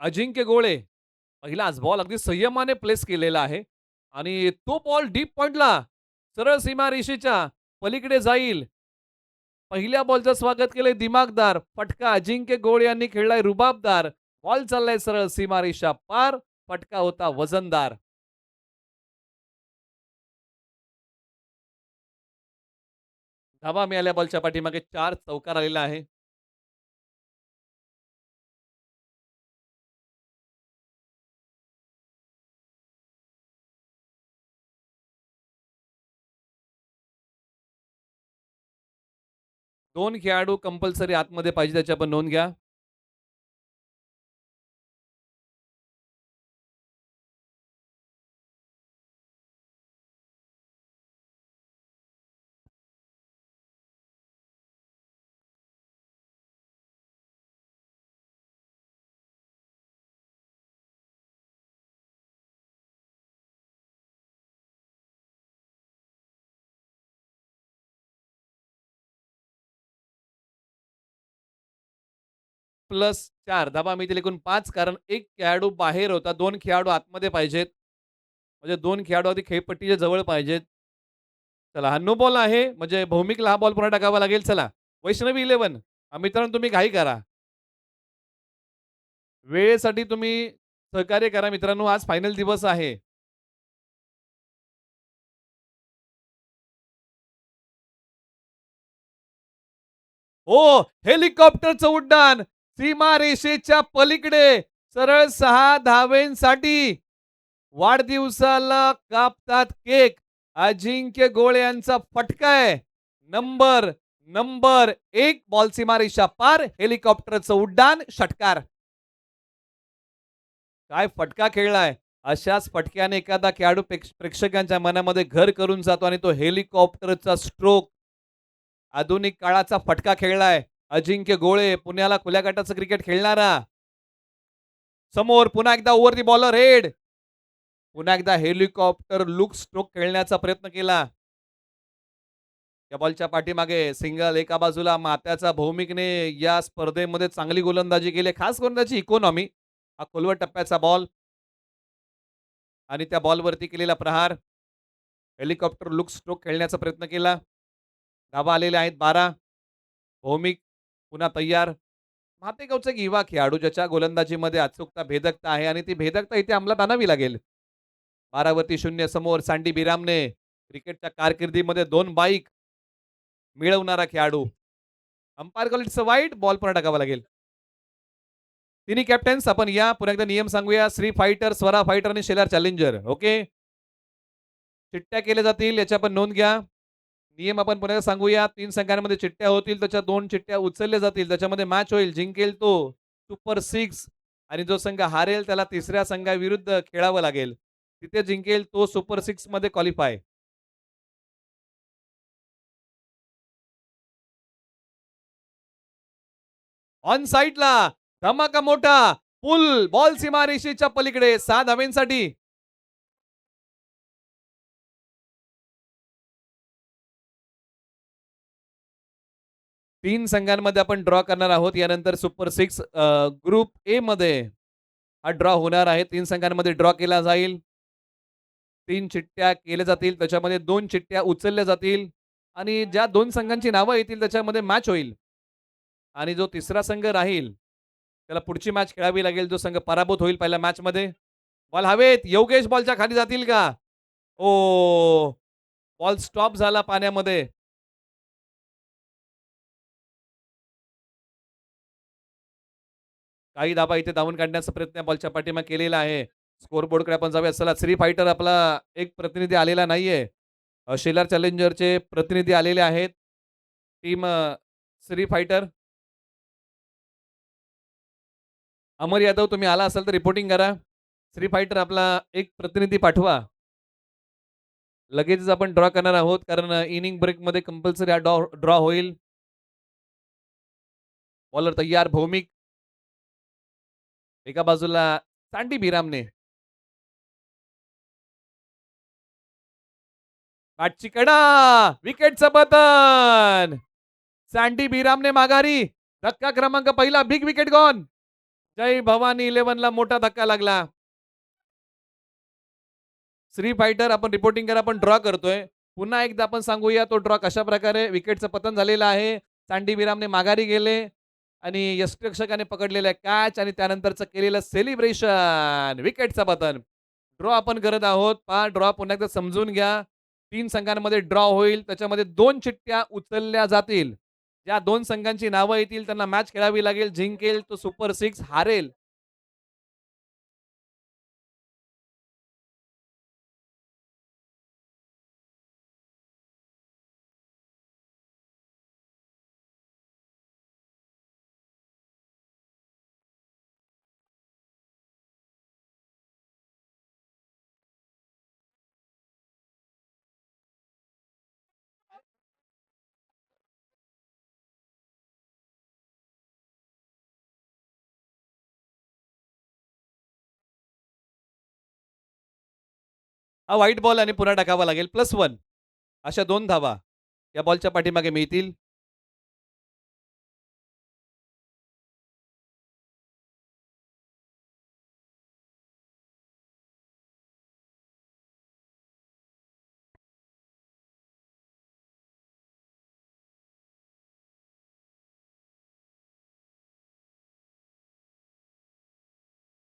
अजिंक्य गोळे पहिलाच बॉल अगदी संयमाने प्लेस केलेला आहे आणि तो बॉल डीप पॉइंटला सरळ सीमारेषेच्या पलीकडे जाईल. पहिल्या बॉलचं स्वागत केलंय दिमागदार. फटका अजिंक्य गोळे यांनी खेळलाय रुबाबदार. बॉल चाललाय सरळ सीमारेषा पार. फटका होता वजनदार. धावा मिळाल्या बॉलच्या पाठीमागे 4 चौकार आलेला आहे. 2 खेळाडू कंपल्सरी आतमध्ये पाहिजे त्याची आपण नोंद घ्या. +4 धावा मिळतील एकूण 5 कारण 1 खेळाडू बाहेर होता. 2 खेळाडू आतमध्ये पाहिजेत. म्हणजे 2 खेळाडू आधी खेळपट्टीच्या जवळ पाहिजेत. चला हा नो बॉल आहे. म्हणजे भौमिकला हा बॉल पुन्हा टाकावा लागेल. चला वैष्णवी 11 मित्रांनो तुम्ही घाई करा. वेळेसाठी तुम्ही सहकार्य करा मित्रांनो. आज फायनल दिवस आहे. हो, हेलिकॉप्टरचं उड्डाण सीमारेषेच्या पलीकडे सरळ 6 धावेंसाठी. वाढदिवसाला कापतात केक. अजिंक्य गोळे यांचा फटका आहे. नंबर नंबर 1 बॉल सीमारेषा पार. हेलिकॉप्टरचं उड्डाण षटकार. काय फटका खेळलाय. अशाच फटक्याने एखादा खेळाडू प्रेक्षकांच्या मनामध्ये घर करून जातो आणि तो हेलिकॉप्टरचा स्ट्रोक. आधुनिक काळाचा फटका खेळलाय. अजिंक्य गोळे पुण्याला खुल्या गटाचं क्रिकेट खेळणारा. समोर पुन्हा एकदा ओव्हर दी बॉलर हेड. पुन्हा एकदा हेलिकॉप्टर लुक स्ट्रोक खेळण्याचा प्रयत्न केला. या बॉलच्या पाठीमागे सिंगल एका बाजूला मात्याचा भौमिकने या स्पर्धेमध्ये चांगली गोलंदाजी केली. खास करून त्याची इकॉनॉमी. हा खोलवर टप्प्याचा बॉल आणि त्या बॉलवरती केलेला प्रहार. हेलिकॉप्टर लुक स्ट्रोक खेळण्याचा प्रयत्न केला. धावा आलेल्या आहेत 12. भौमिक पुन्हा तयार. मातेगावचा एक युवा खेळाडू ज्याच्या गोलंदाजीमध्ये अचूकता भेदकता आहे आणि ती भेदकता इथे अंमलात आणावी लागेल. 12 वरती 0 समोर सँडी बिरामने क्रिकेटच्या कारकिर्दीमध्ये 2 बाईक मिळवणारा खेळाडू. Umpire call it's a wide. Ball पुन्हा टाकावा लागेल. तिन्ही कॅप्टन्स आपण या पुन्हा एकदा नियम सांगूया. श्री फायटर, स्वरा फायटर आणि शेलार चॅलेंजर. ओके. चिट्ट्या केल्या जातील याची आपण नोंद घ्या. नियम आपण पुन्हा सांगूया. 3 संघांमध्ये चिट्ट्या होतील. त्याच्या 2 चिट्ट्या उचलल्या जातील. त्याच्यामध्ये मॅच होईल. जिंकेल तो सुपर 6 आणि जो संघ हारेल त्याला तिसऱ्या संघाविरुद्ध खेळावं लागेल. तिथे जिंकेल तो सुपर 6 मध्ये क्वालिफाय. ऑन साइडला धमाका मोठा. पुल बॉल सीमारेषेच्या पलीकडे 6 धावेंसाठी. 3 संघांमध्ये आपण ड्रॉ करणार आहोत. यानंतर सुपर 6 ग्रुप ए मध्ये हा ड्रॉ होणार आहे. 3 संघांमध्ये ड्रॉ केला जाईल. 3 चिठ्ठ्या केल्या जातील. त्याच्यामध्ये 2 चिठ्ठ्या उचलल्या जातील आणि ज्या 2 संघांची नावं येतील त्याच्यामध्ये मॅच होईल. आणि जो तिसरा संघ राहील त्याला पुढची मॅच खेळावी लागेल. जो संघ पराभूत होईल पहिल्या मॅचमध्ये. बॉल हवेत. योगेश बॉलच्या खाली जातील का? ओ, बॉल स्टॉप झाला पाण्यामध्ये. काही धाबा इथे धावून काढण्याचा प्रयत्न बॉलच्या पाठीमागे केलेला आहे. स्कोर बोर्डकडे आपण जाऊया. चला श्री फायटर आपला एक प्रतिनिधी आलेला नाहीये. शेलार चॅलेंजरचे प्रतिनिधी आलेले आहेत. Team Shri fighter. अमर यादव तुम्ही आला असाल तर रिपोर्टिंग करा. श्री फायटर आपला एक प्रतिनिधी पाठवा. लगेचच आपण ड्रॉ करणार आहोत कारण इनिंग ब्रेकमध्ये कंपल्सरी हा ड्रॉ होईल. बॉलर तयार भौमिक. एका बाजूला सँडी बिरामने. काटची कडा. विकेटचं पतन. सँडी बिरामने माघारी. धक्का क्रमांक पहिला. Big wicket gone. Jai Bhavani 11ला मोठा धक्का लागला. श्री फायटर आपण रिपोर्टिंग करा, आपण ड्रॉ करतोय. पुन्हा एकदा आपण सांगूया तो ड्रॉ कशाप्रकारे विकेटचं पतन झालेलं आहे. सँडी विरामने माघारी गेले आणि यष्टिरक्षकाने पकडलेला कॅच आणि त्यानंतरचं केलेलं सेलिब्रेशन. विकेटचं पतन. ड्रॉ आपण करत आहोत. पहा ड्रॉ पुन्हा एकदा समजून घ्या. 3 संघांमध्ये ड्रॉ होईल. त्याच्यामध्ये 2 चिठ्ठ्या उचलल्या जातील. ज्या 2 संघांची नावं येतील त्यांना मॅच खेळावी लागेल. जिंकेल तो सुपर 6, हारेल हा व्हाईट बॉल आणि पुन्हा टाकावा लागेल. +1 अशा 2 धावा या बॉलच्या पाठीमागे मिळतील.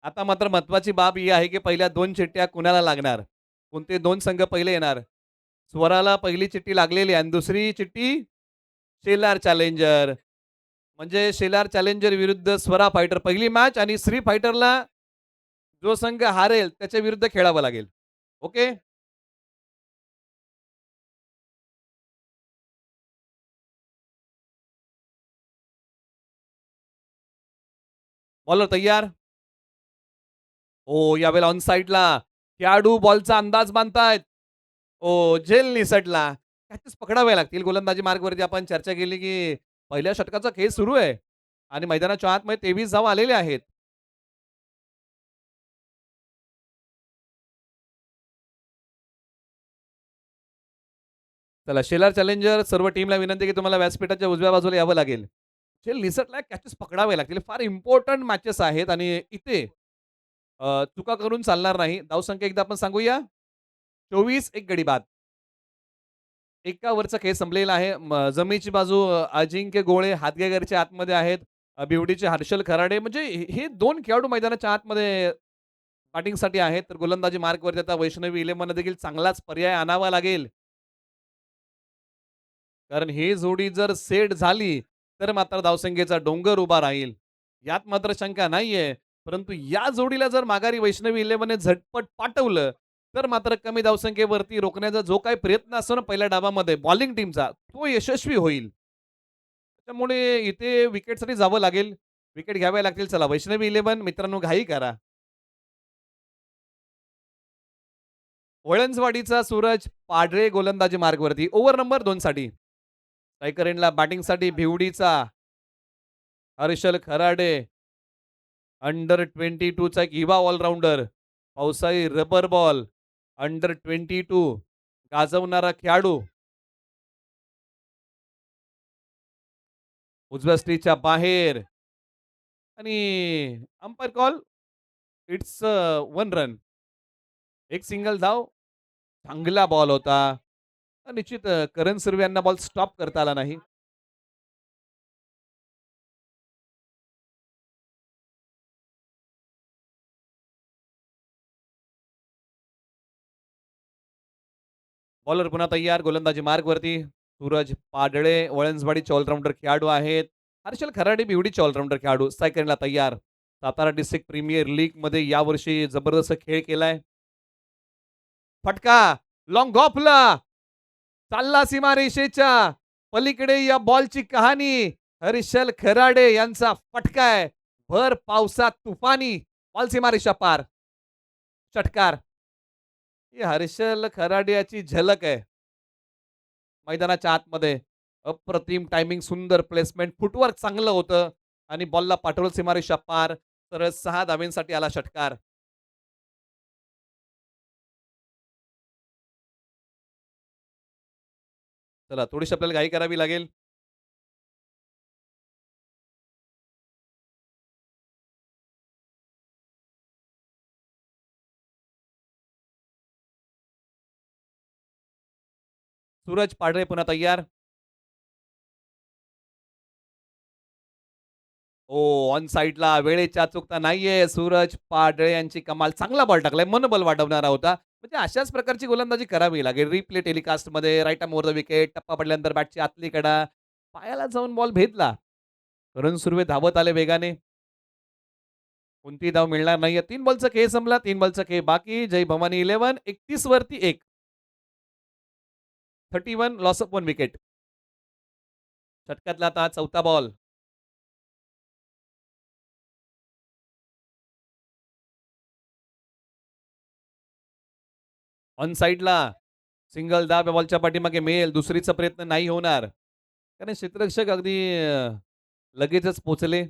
आता मात्र महत्त्वाची बाब ही आहे, की पहिल्या 2 चिठ्ठ्या कुणाला लागणार? कोणते 2 संघ पहिले येणार? स्वराला पहिली चिठ्ठी लागलेली आहे आणि दुसरी चिठ्ठी शेलार चॅलेंजर. म्हणजे शेलार चॅलेंजर विरुद्ध स्वरा फायटर पहिली मॅच आणि श्री फायटरला जो संघ हारेल त्याच्या विरुद्ध खेळावं लागेल. ओके? बॉलर तयार. हो, यावेळेला ऑन साइडला खेळाडू बॉलचा अंदाज बांधतायत. ओ, झेल निसटला. कॅचेस पकडावे लागतील. गोलंदाजी मार्गवरती आपण चर्चा केली, की पहिल्या षटकाचा खेळ सुरू आहे आणि मैदानाच्या आतमध्ये 23 धावा आलेल्या आहेत. चला शेलार चॅलेंजर सर्व टीमला विनंती आहे, की तुम्हाला व्यासपीठाच्या उजव्या बाजूला यावं लागेल. झेल निसटलाय, कॅचेस पकडावे लागतील. फार इम्पोर्टंट मॅचेस आहेत आणि इथे चुका करून चालणार नाही. धावसंख्या एकदा आपण सांगूया. 24 एक गडी बाद. एका वरचा खेळ संपलेला आहे. जमेची बाजू अजिंक्य गोळे हातगेगरच्या आतमध्ये आहेत. बिवडीचे हर्षल खराडे म्हणजे हे 2 खेळाडू मैदानाच्या आतमध्ये बॅटिंगसाठी आहेत. तर गोलंदाजी मार्कवरती आता वैष्णवी इलेव्हनला देखील चांगलाच पर्याय आणावा लागेल. कारण ही जोडी जर सेट झाली, तर मात्र धावसंख्येचा डोंगर उभा राहील. यात मात्र शंका नाहीये. परंतु या जोडीला जर माघारी वैष्णवी इलेव्हनने झटपट पाठवलं, तर मात्र कमी धावसंख्येवरती रोखण्याचा जो काही प्रयत्न असतो ना पहिल्या डावामध्ये बॉलिंग टीमचा, तो यशस्वी होईल. त्यामुळे इथे विकेटसाठी जावं लागेल. विकेट घ्याव्या लागतील. चला वैष्णवी इलेव्हन मित्रांनो घाई करा. वळणजवाडीचा सूरज पाडळे गोलंदाजी मार्गवरती ओव्हर नंबर 2 साठी. स्ट्रायकर एंडला बॅटिंगसाठी भिवडीचा हर्षल खराडे अंडर 22 चा एक युवा ऑलराऊंडर पावसाळी रबर बॉल अंडर 22 गाजवणारा खेळाडू उजव्या स्ट्रीच्या बाहेर आणि अंपायर कॉल इट्स 1 रन. एक सिंगल धाव. चांगला बॉल होता. निश्चित करण सुर्वे यांना बॉल स्टॉप करता आला नाही. बॉलर पुन्हा तयार गोलंदाजी मार्गवरती. सूरज पाडळे वळणजवाडीचे ऑलराऊंडर खेळाडू आहेत. हर्षल खराडे बिवडीचे ऑलराऊंडर खेळाडू सेकंडला तयार. सातारा डिस्ट्रिक्ट प्रीमियर लीग मध्ये यावर्षी जबरदस्त खेळ केलाय. फटका लॉंग ऑफला चालला सीमारेषेच्या पलीकडे या बॉलची कहाणी. हर्षल खराडे यांचा फटका आहे. भर पावसात तुफानी बॉल सीमारेषा पार. षटकार. ही हर्षल खराडे याची झलक आहे. मैदानाच्या आतमध्ये अप्रतिम टायमिंग, सुंदर प्लेसमेंट, फुटवर्क चांगलं होतं आणि बॉलला पाठवलं सीमारेषा पार. तर 6 धावेंसाठी आला षटकार. चला थोडीशी आपल्याला घाई करावी लागेल. सूरज पाडळे पुन्हा तयार. ऑन साइडला वेळेची चुकता नाहीये. सूरज पाडळे यांची कमाल. चांगला बॉल टाकलाय. मनोबल वाढवणारा होता. म्हणजे अशाच प्रकारची गोलंदाजी करावी लागेल. रिप्ले टेलिकास्टमध्ये right arm over the wicket. टप्पा पडल्यानंतर बॅटची आतली कडा. पायाला जाऊन बॉल भेदला. करण सुर्वे धावत आले वेगाने. कोणतीही धाव मिळणार नाहीये. 3 बॉलचा खेळ संपला. 3 बॉलचा खेळ बाकी. जय भवानी 11 31 वरती 1. 31 लॉस ऑफ 1 विकेट. षटकातला आता चौथा बॉल. ऑन साइडला सिंगल दाब या बॉलच्या पाठीमागे मिळेल. दुसरीचा प्रयत्न नाही होणार. कारण क्षेत्ररक्षक अगदी लगेचच पोहोचले.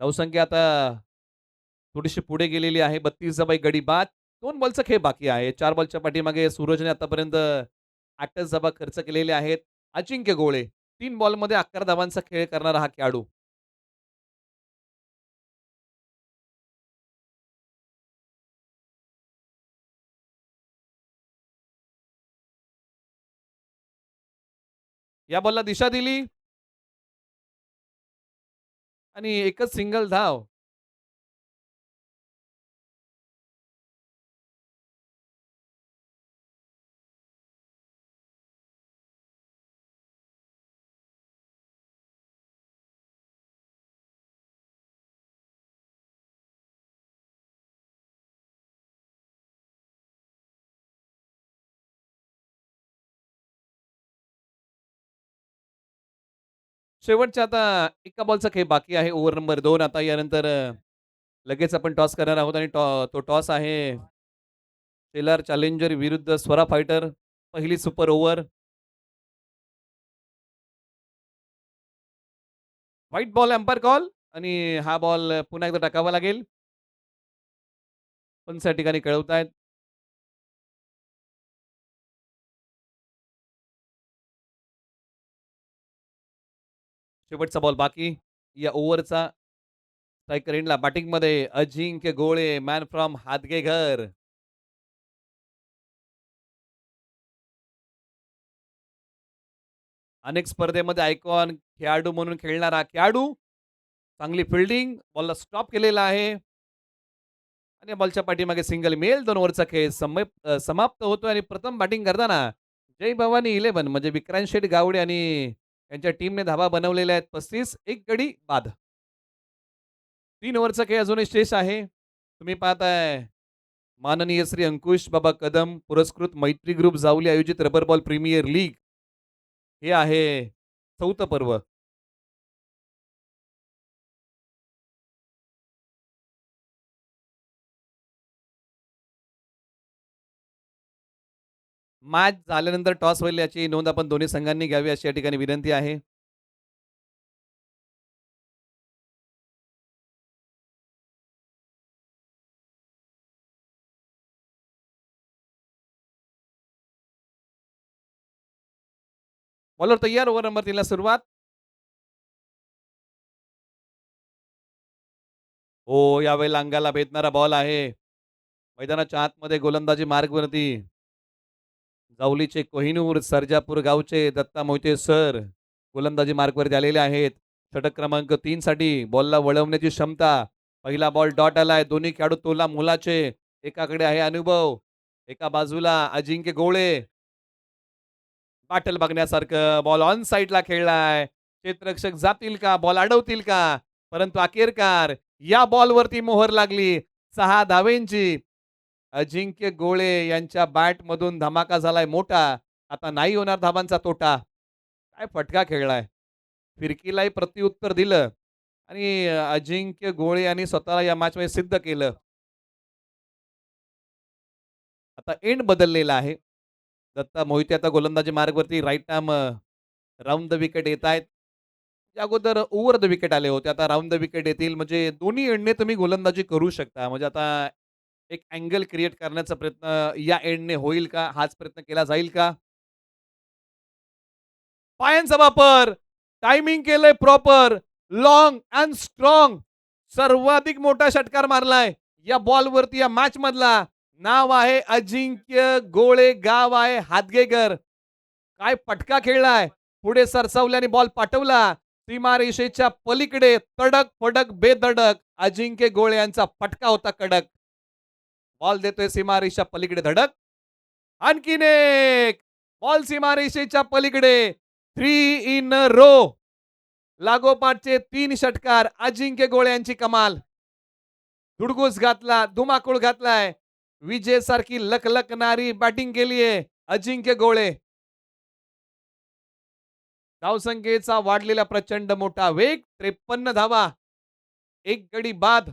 धावसंख्या आता थोडीशी पुढे गेलेली आहे. 32 गडी बाद. 2 बॉलचा खेळ बाकी आहे. 4 बॉलच्या पाठीमागे सूरजने आतापर्यंत 8च धावा खर्च केलेले आहेत. अजिंक्य गोळे 3 बॉलमध्ये 11 धावांचा खेळ करणारा हा खेळाडू. या बॉलला दिशा दिली आणि एकच सिंगल धाव. शेवटच्या आता एका बॉलचा खेळ बाकी आहे. ओव्हर नंबर 2 आता यानंतर लगेच आपण टॉस करणार आहोत आणि तो टॉस आहे शेलार चॅलेंजर विरुद्ध स्वरा फायटर. पहिली super over. White ball umpire call आणि हा बॉल पुन्हा एकदा टाकावा लागेल. पंच या ठिकाणी कळवतायत. शेवटचा बॉल बाकी या ओव्हरचा. स्ट्रायकर एंडला बॅटिंगमध्ये अजिंक्य गोळे मॅन फ्रॉम हादगेघर. अनेक स्पर्धेमध्ये आयकॉन खेळाडू म्हणून खेळणारा खेळाडू. चांगली फिल्डिंग. बॉलला स्टॉप केलेला आहे. आणि या बॉलच्या पाठीमागे सिंगल मिळेल. 2 ओव्हरचा खेळ समाप्त होतोय आणि प्रथम बॅटिंग करताना जय भवानी 11 म्हणजे विक्रांत शेठ गावडे आणि त्यांच्या टीमने धावा बनवलेल्या आहेत 35. 1 गडी बाद. 3 ओव्हरचा खेळ अजूनही शेष आहे. तुम्ही पाहताय माननीय श्री अंकुश बाबा कदम पुरस्कृत मैत्री ग्रुप जावली आयोजित रबर बॉल प्रीमियर लीग. हे आहे 4थं पर्व. मॅच झाल्यानंतर टॉस होईल याची नोंद आपण दोन्ही संघांनी घ्यावी अशी या ठिकाणी विनंती आहे. बॉलर तयार. ओव्हर नंबर 3 ला सुरुवात. यावेळेला अंगाला भेदणारा बॉल आहे. मैदानाच्या आतमध्ये गोलंदाजी मार्गवरती जावलीचे कोहिनूर सर्जापूर गावचे दत्ता मोहिते सर गोलंदाजी मार्गवरती आलेले आहेत. षटक क्रमांक 3 साठी बॉलला वळवण्याची क्षमता. पहिला बॉल डॉट आलाय. दोन्ही खेळाडू तोला मुलाचे. एकाकडे आहे अनुभव. एका बाजूला अजिंक्य गोळे. बाटल बघण्यासारखं बॉल ऑन साइडला खेळलाय. क्षेत्ररक्षक जातील का? बॉल अडवतील का? परंतु अखेरकार या बॉलवरती मोहर लागली 6 धावेंची. अजिंक्य गोळे यांच्या बॅटमधून धमाका झालाय मोठा. आता नाही होणार धाबांचा तोटा. काय फटका खेळलाय. फिरकीलाही प्रत्युत्तर दिलं आणि अजिंक्य गोळे यांनी स्वतःला या मॅचमध्ये सिद्ध केलं. आता एंड बदललेला आहे. दत्ता मोहिते आता गोलंदाजी मार्गवरती right arm round the wicket येत आहेत. त्या अगोदर ओव्हर द विकेट आले होते. आता राउंड द विकेट येतील म्हणजे दोन्ही एंडने तुम्ही गोलंदाजी करू शकता. म्हणजे आता एक अँगल क्रिएट करण्याचा प्रयत्न या एंडने होईल का? हाच प्रयत्न केला जाईल का? पायांचा वापर. टायमिंग केलंय प्रॉपर. Long and strong. सर्वाधिक मोठा षटकार मारलाय या बॉलवरती या मॅच मधला. नाव आहे अजिंक्य गोळे, गाव आहे हादगेकर. काय फटका खेळलाय. पुढे सरसावल्याने बॉल पाठवला. सीमारेषेच्या पलीकडे तडक, फडक, बेधडक अजिंक्य गोळे यांचा फटका होता कडक. बॉल देतोय सीमारेषेच्या पलीकडे धडक. आणखीन एक. बॉल सीमारेषेच्या पलीकडे. 3 इन अ रो. लागोपाठचे 3 षटकार अजिंक्य गोळे यांची कमाल. धुडगूस घातला, धुमाकूळ घातलाय. विजेसारखी लखलखणारी बॅटिंग केलीये अजिंक्य गोळे. धावसंख्येचा वाढलेला प्रचंड मोठा वेग. 53 धावा. एक गडी बाद.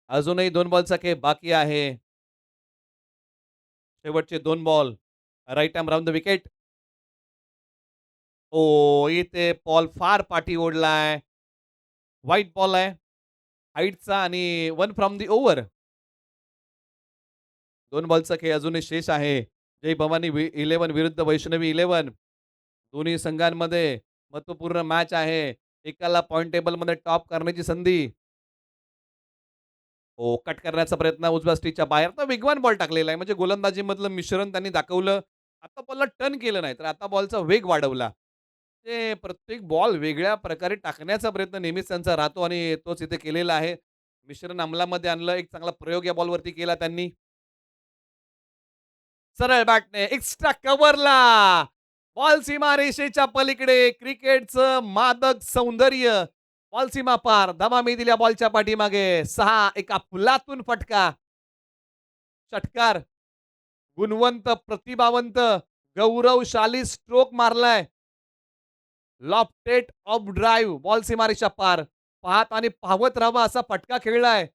अजूनही 2 बॉलचा खेळ बाकी आहे. शेवटचे 2 ball. Right arm round the wicket. इथे बॉल फार पाठी ओढलाय. व्हाईट बॉल आहे. हाईटचा आणि 1 फ्रॉम दी ओव्हर. 2 बॉलचा खेळ अजूनही शेष आहे. जय भवानी 11 विरुद्ध वैष्णवी 11. दोन्ही संघांमध्ये महत्त्वपूर्ण मॅच आहे. एकाला पॉइंट टेबलमध्ये टॉप करण्याची संधी. कट करण्याचा प्रयत्न उजव्या स्टिचच्या बाहेर. तर वेगवान बॉल टाकलेला आहे. म्हणजे गोलंदाजीमधलं मिश्रण त्यांनी दाखवलं. आता बॉलला टर्न केलं नाही, तर आता बॉलचा वेग वाढवला. ते प्रत्येक बॉल वेगळ्या प्रकारे टाकण्याचा प्रयत्न नेहमीच त्यांचा राहतो आणि तोच इथे केलेला आहे. मिश्रण अंमलामध्ये आणलं. एक चांगला प्रयोग या बॉलवरती केला त्यांनी. सरळ बॅटने एक्स्ट्रा कव्हरला. बॉल सीमा रेषेच्या पलीकडे क्रिकेटचं मादक सौंदर्य. बॉल सीमा पार. धमामी दिल्या बॉलच्या पाठीमागे. 6 एका फुलातून फटका. षटकार. गुणवंत, प्रतिभावंत, गौरवशाली स्ट्रोक मारलाय. Lofted off drive. बॉल सीमारेषा पार. पाहत आणि पाहत राहावा असा फटका खेळलाय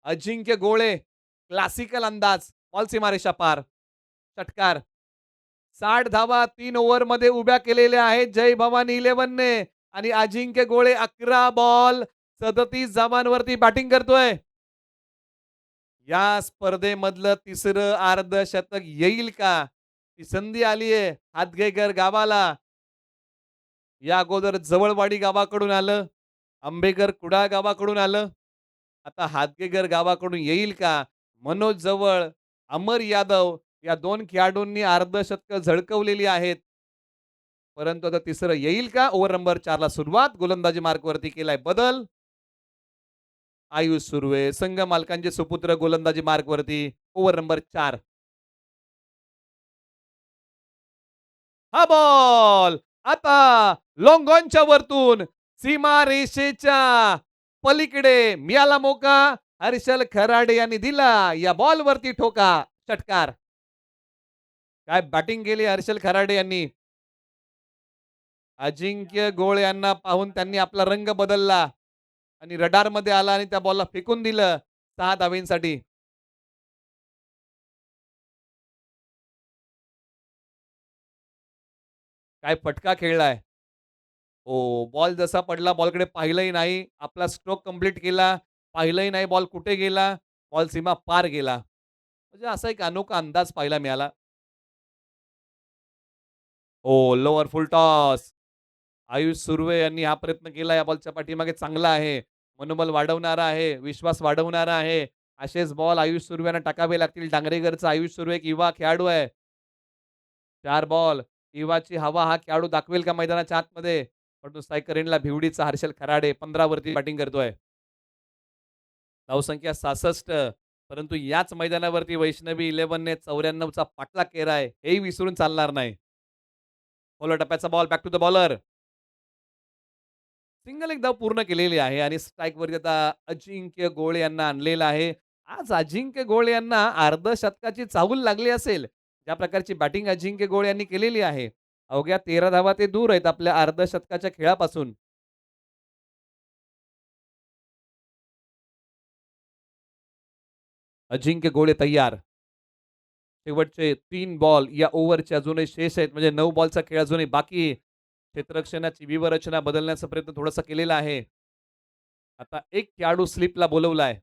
अजिंक्य गोळे. क्लासिकल अंदाज. बॉल सीमारेषा पार. षटकार. 60 धावा 3 ओव्हरमध्ये उभ्या केलेल्या आहेत जय भवानी 11ने आणि अजिंक्य गोळे 11 बॉल 37 धावांवरती बॅटिंग करतोय. या स्पर्धेमधलं तिसरं अर्धशतक येईल का? ती संधी आलीये हातगेकर गावाला. या अगोदर जवळवाडी गावाकडून आलं. आंबेकर कुडाळ गावाकडून आलं. आता हातगेकर गावाकडून येईल का? मनोज जवळ, अमर यादव या 2 खेळाडूंनी अर्धशतकं झळकवलेली आहेत. परंतु आता तिसरं येईल का? ओव्हर नंबर 4 ला सुरुवात. गोलंदाजी मार्कवरती केलाय बदल. आयुष सुर्वे संघ मालकांचे सुपुत्र गोलंदाजी मार्कवरती. Over number 4. हा बॉल आता लॉंग ऑनच्या वरतून सीमा रेषेच्या पलीकडे मिळाला मोका. हर्षल खराडे यांनी दिला. या बॉल वरती ठोका. षटकार. काय बॅटिंग केली हर्षल खराडे यांनी. अजिंक्य गोळे यांना पाहून त्यांनी आपला रंग बदलला आणि रडारमध्ये आला आणि त्या बॉलला फेकून दिलं 6 धावेंसाठी. काय फटका खेळलाय. बॉल जसा पडला बॉलकडे पाहिलंही नाही. आपला स्ट्रोक कंप्लीट केला. पाहिलंही नाही बॉल कुठे गेला. बॉल सीमा पार गेला. म्हणजे असा एक अनोखा अंदाज पाहायला मिळाला. लोअर फुल टॉस. आयुष सुर्वे यांनी हा प्रयत्न केला. या बॉलच्या पाठीमागे चांगला आहे. मनोबल वाढवणारा आहे. विश्वास वाढवणारा आहे. असेच बॉल आयुष सुर्वे यांना टाकावे लागतील. डांगरेकरचा आयुष सुर्वे एक युवा खेळाडू आहे. 4 बॉल. युवाची हवा हा खेळाडू दाखवेल का मैदानाच्या आतमध्ये? परंतु स्ट्रायकर एंडला भिवडीचा हर्षल खराडे 15 वरती बॅटिंग करतोय. धावसंख्या 66. परंतु याच मैदानावरती वैष्णवी 11ने 94 चा पाठलाग केलाय. हेही विसरून चालणार नाही. बॉलर टप्प्याचा ball back to the bowler. Single एक धाव पूर्ण केलेली आहे आणि स्ट्राईकवरती आता अजिंक्य गोळे यांना आणलेलं आहे. आज अजिंक्य गोळे यांना अर्धशतकाची चाहूल लागली असेल. ज्या प्रकारची बॅटिंग अजिंक्य गोळे यांनी केलेली आहे. अवघ्या 13 धावा ते दूर आहेत आपल्या अर्धशतकाच्या खेळापासून. अजिंक्य गोळे तयार. शेवटचे 3 बॉल या ओव्हरचे अजूनही शेष आहेत. म्हणजे 9 बॉलचा खेळ अजूनही बाकी. क्षेत्ररक्षणाची व्यूहरचना बदलण्याचा प्रयत्न थोडासा केलेला आहे. आता एक खेळाडू स्लिपला बोलवलाय.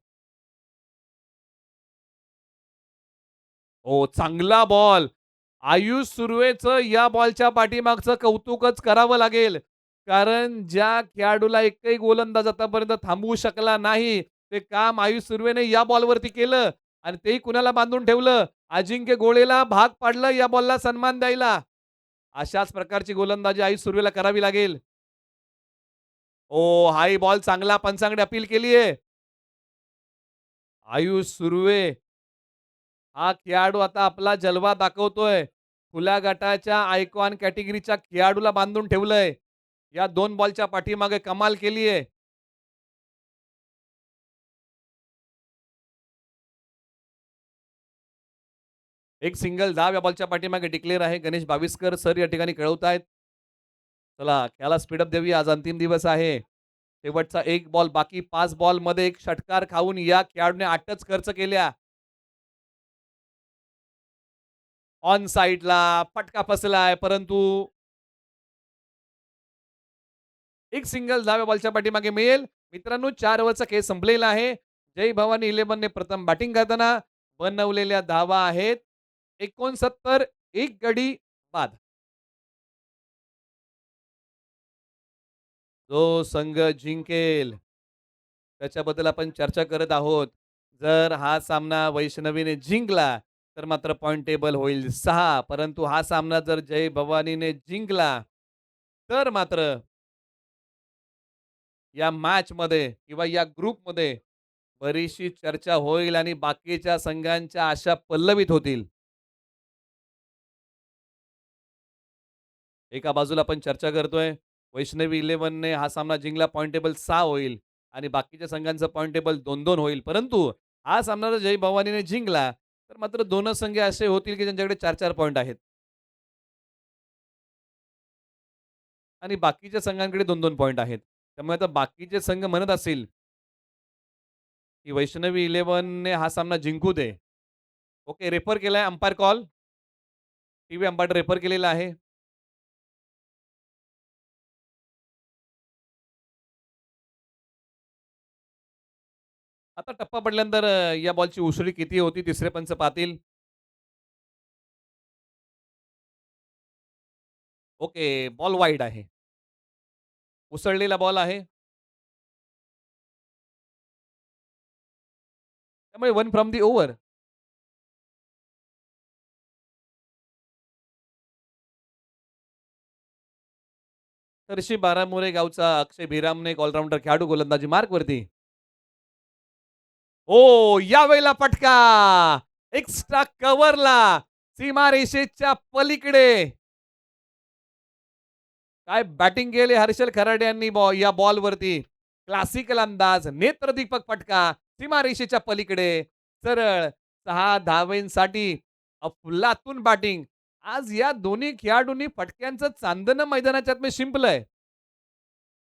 चांगला बॉल. आयुष सुर्वेचं या बॉलच्या पाठीमागचं कौतुकच करावं लागेल. कारण ज्या खेळाडूला एकही गोलंदाज आतापर्यंत थांबवू शकला नाही, ते काम आयुष सुर्वेने या बॉलवरती केलं आणि तेही कुणाला बांधून ठेवलं. अजिंक्य गोळेला भाग पाडलं या बॉलला सन्मान द्यायला. अशाच प्रकारची गोलंदाजी आयुष सुर्वेला करावी लागेल. हाही बॉल चांगला पंचांकडे अपील केलीये. आयुष सुर्वे हा खेळाडू आता आपला जलवा दाखवतोय. खुल्या गटाच्या आयकॉन कॅटेगरीच्या खेळाडूला बांधून ठेवलंय. या 2 बॉलच्या पाठीमागे कमाल केलीये. एक सिंगल धाव या बॉलच्या पाठीमागे डिक्लेअर आहे. गणेश बाविस्कर सर या ठिकाणी कळवतायत. चला खेळाला स्पीडअप देऊया. आज अंतिम दिवस आहे. शेवटचा 1 बॉल बाकी 5 बॉलमध्ये 1 षटकार खाऊन या खेळाडूने 8च खर्च केल्या. ऑन साइडला फटका फसलाय, परंतु एक सिंगल धाव या बॉलच्या पाठीमागे मिळेल. मित्रांनो 4 ओव्हरचा खेळ संपलेला आहे. जय भवानी 11ने प्रथम बॅटिंग करताना बनवलेल्या धावा आहेत 69. एक गडी बाद. जो संघ जिंकेल त्याच्याबद्दल आपण चर्चा करत आहोत. जर हा सामना वैष्णवीने जिंकला तर मात्र पॉइंट टेबल होईल 6. परंतु हा सामना जर जय भवानीने जिंकला तर मात्र या मॅचमध्ये किंवा या ग्रुपमध्ये बरीचशी चर्चा होईल आणि बाकीच्या संघांच्या आशा पल्लवित होतील. एका बाजूला आपण चर्चा करतोय, वैष्णवी 11ने हा सामना जिंकला, पॉइंट टेबल 6 होईल आणि बाकीच्या संघांचं पॉइंट टेबल 2-2 होईल. परंतु हा सामना जर जय भवानीने जिंकला, तर मात्र दोनच संघ असे होतील, की ज्यांच्याकडे 4-4 पॉइंट आहेत आणि बाकीच्या संघांकडे 2-2 पॉइंट आहेत. त्यामुळे आता बाकीचे संघ म्हणत असतील, की वैष्णवी 11ने हा सामना जिंकू दे. ओके, रेफर केलाय umpire call. TV umpire refer केलेला आहे. आता टप्पा पडल्यानंतर या बॉलची उसळी किती होती तिसरे पंच पाहतील. ओके, बॉल वाईड आहे. उसळलेला बॉल आहे. त्यामुळे 1 फ्रॉम दी ओव्हर. तर्शी बारामुरे गावचा अक्षय भिरामने एक ऑलराऊंडर खेळाडू गोलंदाजी मार्कवरती. यावेळेला फटका. एक्स्ट्रा कव्हरला सीमारेषेच्या पलीकडे. काय बॅटिंग केली हर्षल खराडे यांनी या बॉलवरती. क्लासिकल अंदाज, नेत्रदीपक फटका, सीमारेषेच्या पलीकडे. सरळ 6 धावेंसाठी अफलातून बॅटिंग. आज या दोन्ही खेळाडूंनी फटक्यांचं चांदणं मैदानाच्या आतमध्ये शिंपलंय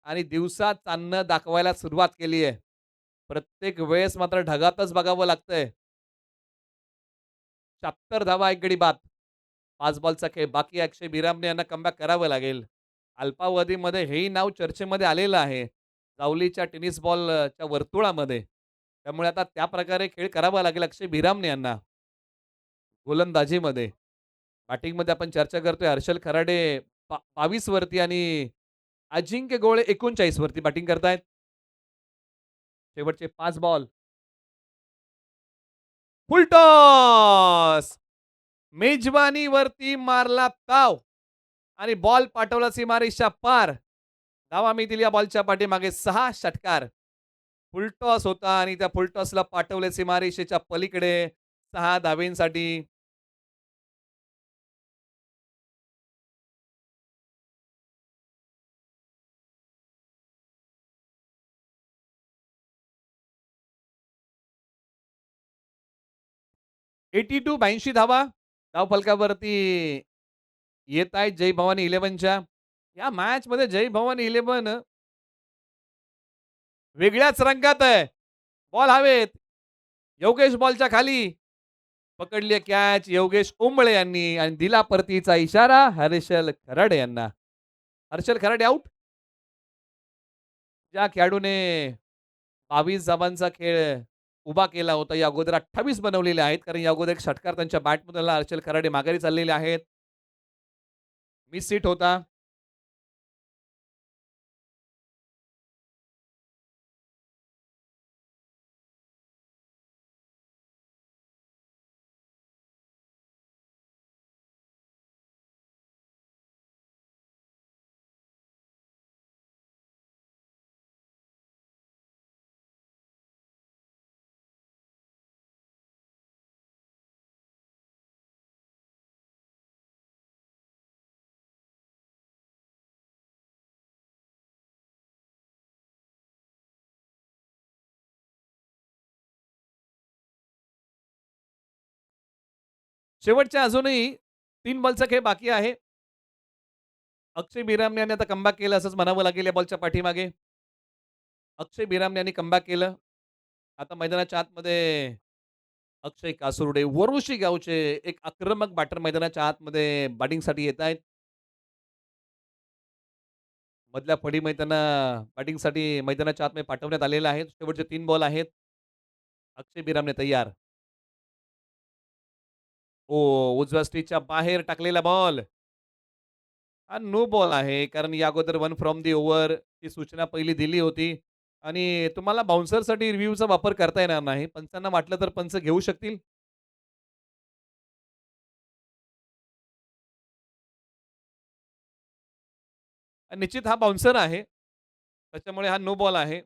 आणि दिवसात चांदणं दाखवायला सुरुवात केली आहे. प्रत्येक वेळेस मात्र ढगातच बघावं लागतंय. 76 धावा, 1 गडी बाद. 5 बॉलचा खेळ बाकी. अक्षय भिरामने यांना कमबॅक करावं लागेल. अल्पावधीमध्ये हेही नाव चर्चेमध्ये आलेलं आहे. जावलीच्या टेनिस बॉलच्या वर्तुळामध्ये. त्यामुळे आता त्या प्रकारे खेळ करावा लागेल अक्षय भिरामने यांना. गोलंदाजीमध्ये. बॅटिंगमध्ये आपण चर्चा करतोय हर्षल खराडे 22 वरती आणि अजिंक्य गोळे 39 वरती बॅटिंग करतायत. शेवटचे 5 बॉल. फुलटॉस. मेजवानीवरती मारला ताव आणि बॉल पाठवला सीमारेषा पार. धावा मिळतील या बॉलच्या पाठीमागे 6 षटकार. फुलटॉस होता आणि त्या फुलटॉसला पाठवले सीमारेषेच्या पलीकडे 6 धावेंसाठी. एटी टू 82 धावा धावफलकावरती येत आहेत जय भवानी 11च्या. या मॅचमध्ये जय भवानी 11 वेगळ्याच रंगात आहे. बॉल हवेत. योगेश बॉलच्या खाली पकडली कॅच योगेश उंबळे यांनी आणि दिला परतीचा इशारा हर्षल खराडे यांना. हर्षल खराडे आउट. ज्या खेळाडूने 22 धावांचा खेळ उभा केला होता या अगोदर 28 बनवलेले आहेत कारण या अगोदर एक षटकार त्यांच्या बॅटमधून हर्षल खराडे माघारी चाललेले आहेत. मिस सीट होता. शेवटच्या अजूनही 3 बॉलचा खेळ बाकी आहे. अक्षय बिराम याने आता कमबॅक केलं असंच म्हणावं लागेल या बॉलच्या पाठीमागे. अक्षय बिराम यांनी कमबॅक केलं. आता मैदानाच्या आतमध्ये अक्षय कासुर्डे, वरुशी गावचे एक आक्रमक बॅटर मैदानाच्या आतमध्ये बॅटिंगसाठी येतायत. मधल्या फळीमध्ये त्यांना बॅटिंगसाठी मैदानाच्या आतमध्ये पाठवण्यात आलेलं आहे. शेवटचे 3 बॉल आहेत. अक्षय बिरामने तैयार. उजव्या स्टिचच्या बाहेर टाकलेला बॉल. हा नो बॉल आहे. कारण या अगोदर वन फ्रॉम दी ओव्हर ची सूचना पहिली दिली होती आणि तुम्हाला बाउन्सरसाठी रिव्ह्यूचा वापर करता येणार नाही. पंचांना वाटलं तर पंच घेऊ शकतील. आणि निश्चित हा बाउन्सर आहे. त्याच्यामुळे हा नो बॉल आहे.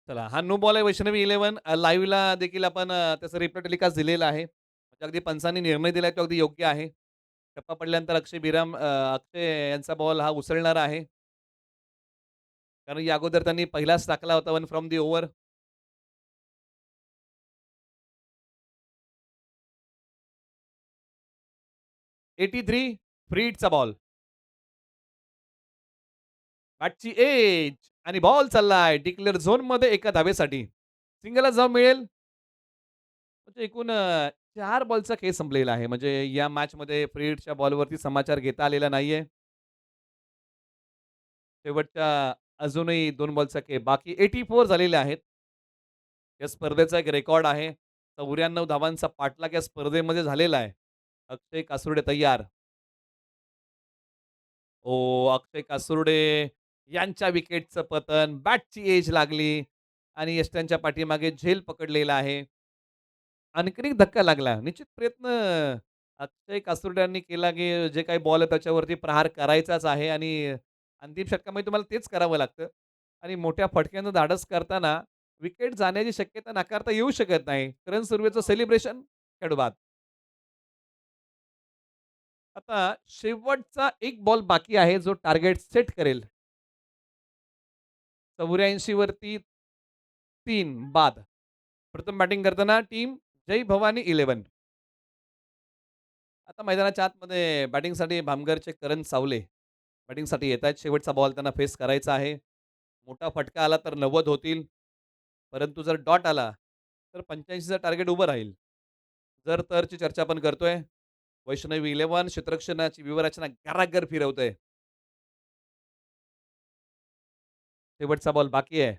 चला हा नो बॉल आहे वैष्णवी 11 लाईव्हला देखील आपण त्याचा रिप्ले टेलिकास्ट दिलेला आहे. म्हणजे अगदी पंचांनी निर्णय दिलाय तो अगदी योग्य आहे. टप्पा पडल्यानंतर अक्षय यांचा बॉल हा उसळणार आहे. कारण या अगोदर त्यांनी पहिलाच टाकला होता one from the over. 83 free हिटचा बॉल. बॅटची एज आणि बॉल चाललाय डिक्लेअर झोनमध्ये एका धावेसाठी. सिंगलच धाव मिळेल. म्हणजे एकूण 4 बॉलचा खेळ संपलेला आहे. म्हणजे या मॅचमध्ये फ्री हिटच्या बॉलवरती समाचार घेता आलेला नाहीये. शेवटच्या अजूनही 2 बॉलचा खेळ बाकी 84 झालेले आहेत. या स्पर्धेचा एक रेकॉर्ड आहे. 94 धावांचा पाठलाग या स्पर्धेमध्ये झालेला आहे. अक्षय कासुर्डे तैयार. अक्षय कासुर्डे यांच्या विकेटचं पतन. बॅटची एज लागली आणि यष्ट्यांच्या पाठीमागे झेल पकडलेला आहे. आणखीन एक धक्का लागला. निश्चित प्रयत्न अक्षय कासुर्ड्यांनी केला, की जे काही बॉल आहे त्याच्यावरती प्रहार करायचाच आहे आणि अंतिम षटकामध्ये तुम्हाला तेच करावं लागतं आणि मोठ्या फटक्यानं धाडस करताना विकेट जाण्याची शक्यता नाकारता येऊ शकत नाही. रन सुरुवातीचं सेलिब्रेशन खेळू बाद. आता शेवटचा एक बॉल बाकी आहे, जो टार्गेट सेट करेल. 84 वरती 3 बाद. प्रथम बॅटिंग करताना टीम जय भवानी 11. आता मैदानाच्या आतमध्ये बॅटिंगसाठी भामगरचे करण सावले बॅटिंगसाठी येत आहेत. शेवटचा बॉल त्यांना फेस करायचा आहे. मोठा फटका आला तर 90 होतील. परंतु जर डॉट आला तर 85चं टार्गेट उभं राहील. जर तरची चर्चा आपण करतोय. वैष्णवी 11 क्षेत्ररक्षणाची व्यूहरचना घराघर फिरवतोय. शेवटचा बॉल बाकी आहे.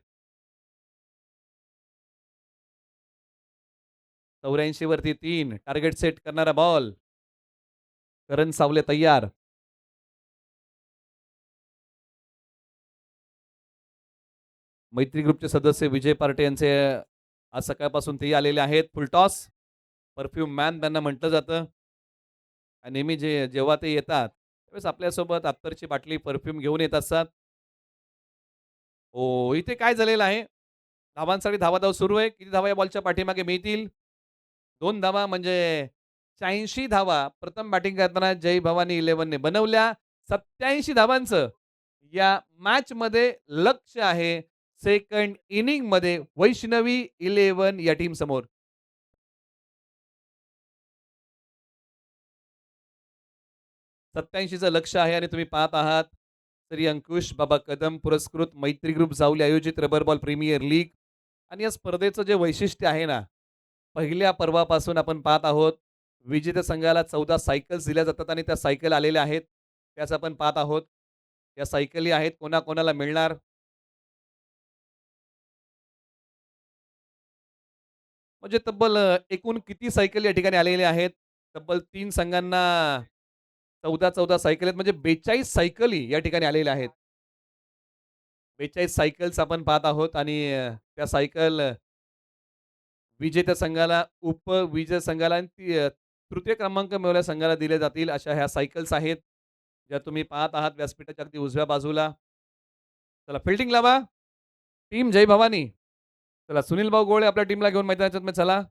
84 वरती 3 टार्गेट सेट करणारा बॉल. करण सावले तैयार. मैत्री ग्रुपचे सदस्य विजय पार्टे यांचे आज सकाळपासून ते आलेले आहेत. फुलटॉस परफ्यूम मॅन त्यांना म्हटलं जातं. आणि नेहमी जेव्हा ते येतात, त्यावेळेस आपल्यासोबत अत्तरची बाटली, परफ्यूम घेऊन येत असतात. इथे काय झालेलं आहे? धावांसाठी धावाधाव सुरू आहे. किती धावा या बॉलच्या पाठीमागे मिळतील? 2 धावा म्हणजे 86 धावा प्रथम बॅटिंग करताना जय भवानी 11ने बनवल्या. 87 धावांचं या मॅचमध्ये लक्ष्य आहे. सेकंड इनिंगमध्ये वैष्णवी 11 या टीमसमोर. 87चं लक्ष्य आहे आणि तुम्ही पाहत आहात श्री अंकुश बाबा कदम पुरस्कृत मैत्री ग्रुप जाऊली आयोजित रबर बॉल प्रीमियर लीग आणि या स्पर्धेचं जे वैशिष्ट्य आहे ना, पहिल्या पर्वापासून आपण पाहत आहोत. विजेत्या संघाला 14 सायकल्स दिल्या जातात आणि त्या सायकल आलेल्या आहेत. त्याच आपण पाहत आहोत. या सायकली आहेत. कोणाकोणाला मिळणार? म्हणजे तब्बल एकूण किती सायकल या ठिकाणी आलेल्या आहेत? तब्बल 3 संघांना 14-14 सायकल आहेत म्हणजे 42 सायकली या ठिकाणी आलेल्या आहेत. 42 सायकल्स आपण पाहत आहोत आणि त्या सायकल विजेत्या संघाला, उपविजेत्या संघाला आणि तृतीय क्रमांक मिळवलेल्या संघाला दिल्या जातील अशा ह्या सायकल्स आहेत. ज्या तुम्ही पाहत आहात व्यासपीठाच्या अगदी उजव्या बाजूला. चला फील्डिंग लावा. टीम जय भवानी. चला सुनील भाऊ गोळे आपल्या टीमला घेऊन मैदानाच्या आतमध्ये चला.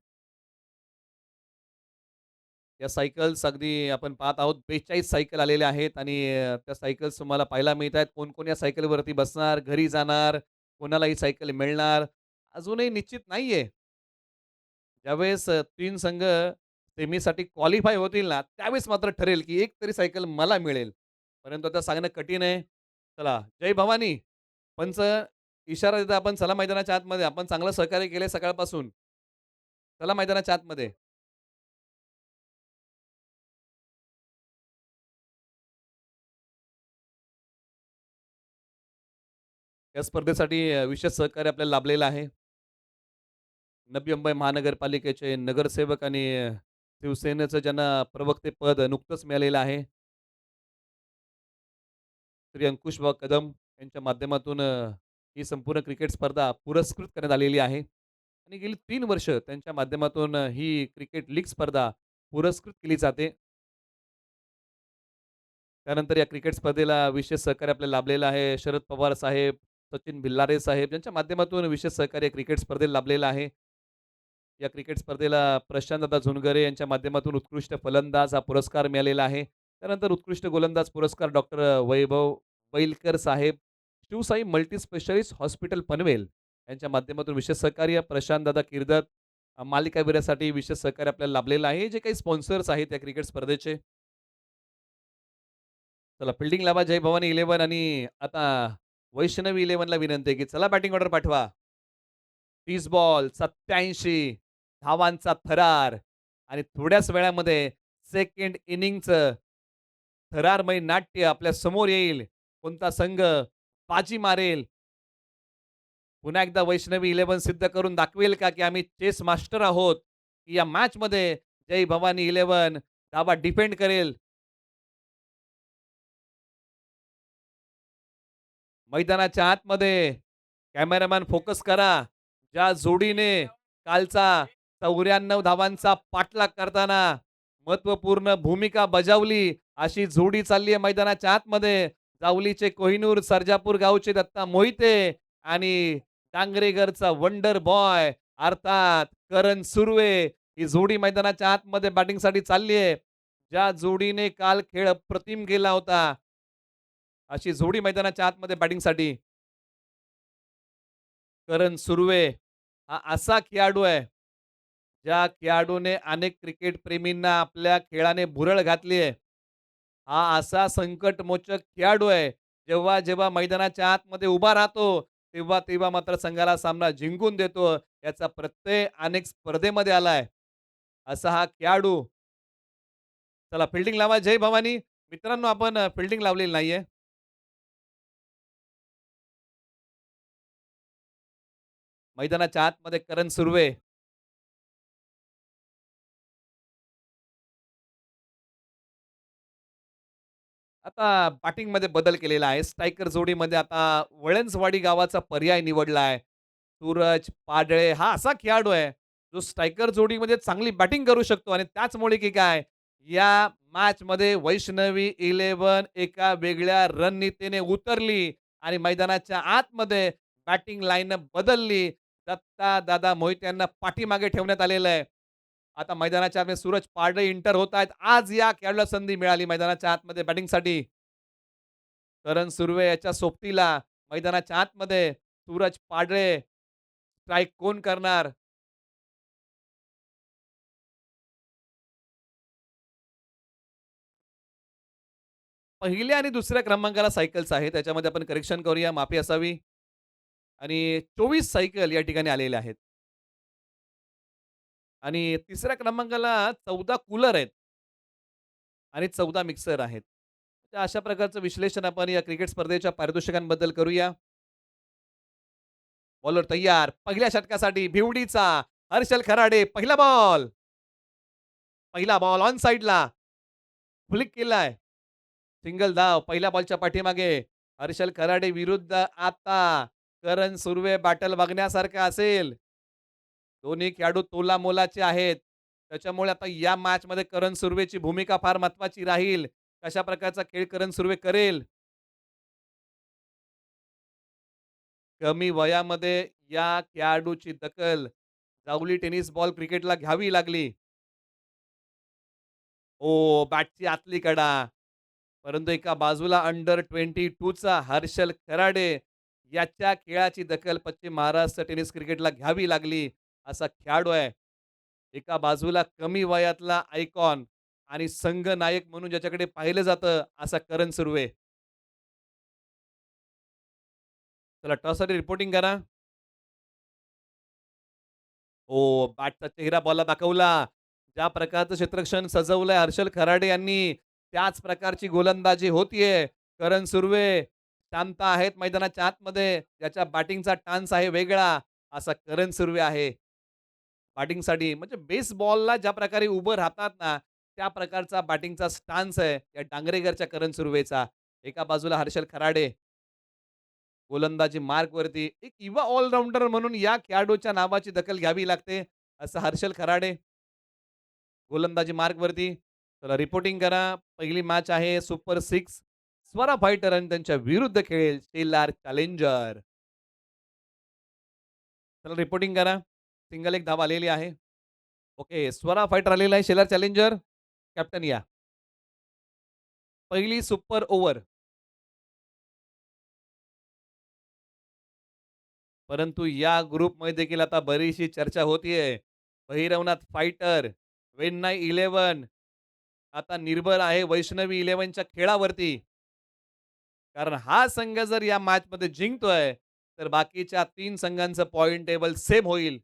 या सायकल्स अगदी आपण पाहत आहोत 42 सायकल आलेल्या आहेत आणि त्या सायकल्स तुम्हाला पाहायला मिळत आहेत. कोण-कोण या सायकलवरती बसणार, घरी जाणार, कोणाला ही सायकल मिळणार, अजूनही निश्चित नाहीये. ज्यावेळेस 3 संघ सेमीसाठी क्वालिफाय होतील ना, त्यावेळेस मात्र ठरेल, की एक तरी सायकल मला मिळेल. परंतु आता सांगणं कठीण आहे. चला, जय भवानी. पंच इशारा देतात आपण चला मैदानाच्या आतमध्ये. आपण चांगलं सहकार्य केलंय सकाळपासून. चला मैदानाच्या आतमध्ये. या स्पर्धेसाठी विशेष सहकार्य आपल्याला लाभलेलं आहे. नवी मुंबई महानगरपालिकेचे नगरसेवक आणि शिवसेनेचं ज्यांना प्रवक्तेपद नुकतंच मिळालेलं आहे. श्री अंकुशभाऊ कदम यांच्या माध्यमातून ही संपूर्ण क्रिकेट स्पर्धा पुरस्कृत करण्यात आलेली आहे आणि गेली 3 वर्ष त्यांच्या माध्यमातून ही क्रिकेट लीग स्पर्धा पुरस्कृत केली जाते. त्यानंतर या क्रिकेट स्पर्धेला विशेष सहकार्य आपल्याला लाभलेलं आहे. शरद पवार साहेब, सचिन भिल्लारे साहेब यांच्या माध्यमातून विशेष सहकार्य क्रिकेट स्पर्धेला लाभलेलं आहे. या क्रिकेट स्पर्धेला प्रशांतदादा झुनगरे यांच्या माध्यमातून उत्कृष्ट फलंदाज हा पुरस्कार मिळालेला आहे. त्यानंतर उत्कृष्ट गोलंदाज पुरस्कार डॉक्टर वैभव बैलकर साहेब, Shivsai multi specialist hospital Panvel यांच्या माध्यमातून विशेष सहकार्य, प्रशांतदादा किर्दत मालिकावीरासाठी विशेष सहकार्य आपल्याला लाभलेलं आहे. जे काही स्पॉन्सर्स आहेत या क्रिकेट स्पर्धेचे. चला फिल्डिंग लावा जय भवानी 11 आणि आता वैष्णवी 11ला विनंती आहे, की चला बॅटिंग ऑर्डर पाठवा. 30 बॉल 87 धावांचा थरार आणि थोड्याच वेळामध्ये सेकंड इनिंगचं थरारमय नाट्य आपल्या समोर येईल. कोणता संघ बाजी मारेल? पुन्हा एकदा वैष्णवी 11 सिद्ध करून दाखवेल का, की आम्ही चेस मास्टर आहोत? की या मॅचमध्ये जय भवानी 11 धावा डिफेंड करेल. मैदानाच्या आतमध्ये कॅमेरामॅन फोकस करा. ज्या जोडीने कालचा 94 धावांचा पाठलाग करताना महत्त्वपूर्ण भूमिका बजावली, अशी जोडी चालली आहे मैदानाच्या आतमध्ये. जावलीचे कोहिनूर सर्जापूर गावचे दत्ता मोहिते आणि डांगरेगरचा वंडर बॉय अर्थात करण सुर्वे ही जोडी मैदानाच्या आतमध्ये बॅटिंगसाठी चालली आहे. ज्या जोडीने काल खेळ अप्रतिम केला होता, अशी जोडी मैदानाच्या आतमध्ये बॅटिंगसाठी. करण सुर्वे हा असा खेळाडू आहे, ज्या खेळाडूने अनेक क्रिकेट प्रेमींना आपल्या खेळाने भुरळ घातली आहे. हा असा संकटमोचक खेळाडू आहे, जेव्हा मैदानाच्या आतमध्ये उभा राहतो, तेव्हा मात्र संघाला सामना जिंकून देतो. याचा प्रत्यय अनेक स्पर्धेमध्ये आलाय. असा हा खेळाडू. चला फिल्डिंग लावा जय भवानी. मित्रांनो आपण फिल्डिंग लावलेली नाहीये. मैदानाच्या आतमध्ये करण सुर्वे. आता बॅटिंगमध्ये बदल केलेला आहे. स्ट्रायकर जोडीमध्ये आता वळणसवाडी गावाचा पर्याय निवडला आहे. सूरज पाडळे हा असा खेळाडू आहे, जो स्ट्रायकर जोडीमध्ये चांगली बॅटिंग करू शकतो आणि त्याचमुळे की काय, या मॅचमध्ये वैष्णवी 11 एका वेगळ्या रणनीतीने उतरली आणि मैदानाच्या आतमध्ये बॅटिंग लाईनअप बदलली. दत्ता दादा मोहिते यांना पाठीमागे ठेवण्यात आलेलं आहे. आता मैदानाच्या आतमध्ये सूरज पारडे एंटर होत आहेत. आज या खेळाडूला संधी मिळाली मैदानाच्या आतमध्ये बॅटिंगसाठी. करण सुर्वे याच्या सोबतीला मैदानाच्या आतमध्ये सूरज पाडळे स्ट्राईक कोण करणार? पहिल्या आणि दुसऱ्या क्रमांकाला सायकल्स आहेत. त्याच्यामध्ये आपण करेक्शन करूया, माफी असावी. आणि 24 सायकल या ठिकाणी आलेल्या आहेत. आणि तिसऱ्या क्रमांकाला 14 कूलर आहेत आणि 14 मिक्सर आहेत. तर अशा प्रकारचं विश्लेषण आपण या क्रिकेट स्पर्धेच्या पारितोषिकांबद्दल करूया. बॉलर तयार. पहिल्या षटकासाठी भिवडीचा हर्षल खराडे पहिला बॉल. पहिला बॉल ऑन साइडला फ्लिक केलाय. सिंगल धाव पहिल्या बॉलच्या पाठीमागे. हर्षल खराडे विरुद्ध आता करण सुर्वे बॅटल बघण्यासारखं असेल. दोन्ही खेळाडू तोलामोलाचे आहेत. त्याच्यामुळे आता या मॅचमध्ये करण सुर्वेची भूमिका फार महत्त्वाची राहील. कशा प्रकारचा खेळ करण सुर्वे करेल? कमी वयामध्ये या खेळाडूची दखल जावली टेनिस बॉल क्रिकेटला घ्यावी लागली. ओ बॅटची आतली कडा. परंतु एका बाजूला अंडर 22चा हर्षल कराडे याच्या खेळाची दखल पश्चिम महाराष्ट्र टेनिस क्रिकेटला घ्यावी लागली. असा खेळाडू आहे. एका बाजूला कमी वयातला आयकॉन आणि संघ नायक म्हणून ज्याच्याकडे पाहिलं जातं असा करण सुर्वे. चला टॉससाठी रिपोर्टिंग करा. हो, बॅटचा चेहरा बॉलला दाखवला. ज्या प्रकारचं क्षेत्ररक्षण सजवलंय हर्षल खराडे यांनी, त्याच प्रकारची गोलंदाजी होतीये. करण सुर्वे शांत आहेत मैदानाच्या आतमध्ये. ज्याच्या बॅटिंगचा टान्स आहे वेगळा, असा करण सुर्वे आहे. बॅटिंगसाठी म्हणजे बेस बॉलला ज्या प्रकारे उभं राहतात ना, त्या प्रकारचा बॅटिंगचा स्टान्स आहे या डांगरेकरच्या करण सुर्वेचा. एका बाजूला हर्षल खराडे. गोलंदाजी मार्कवरती एक युवा ऑलराउंडर म्हणून या खेळाडूच्या नावाची दखल घ्यावी लागते, असं हर्षल खराडे. गोलंदाजी मार्कवरती. चला रिपोर्टिंग करा. पहिली मॅच आहे सुपर 6 स्वरा फायटर आणि त्यांच्या विरुद्ध खेळेल शेलार चॅलेंजर. चला रिपोर्टिंग करा. सिंगल एक धाव आलेली आहे. ओके, स्वरा फायटर आलेला आहे. शेलार चॅलेंजर कॅप्टन या. पहिली सुपर ओव्हर. परंतु या ग्रुपमध्ये देखील आता बरीचशी चर्चा होतीये. भैरवनाथ फायटर, वेन्नाई 11 आता निर्भर आहे वैष्णवी 11च्या खेळावरती. कारण हा संघ जर या मॅचमध्ये जिंकतोय, तर बाकीच्या 3 संघांचं पॉइंट टेबल सेम होईल.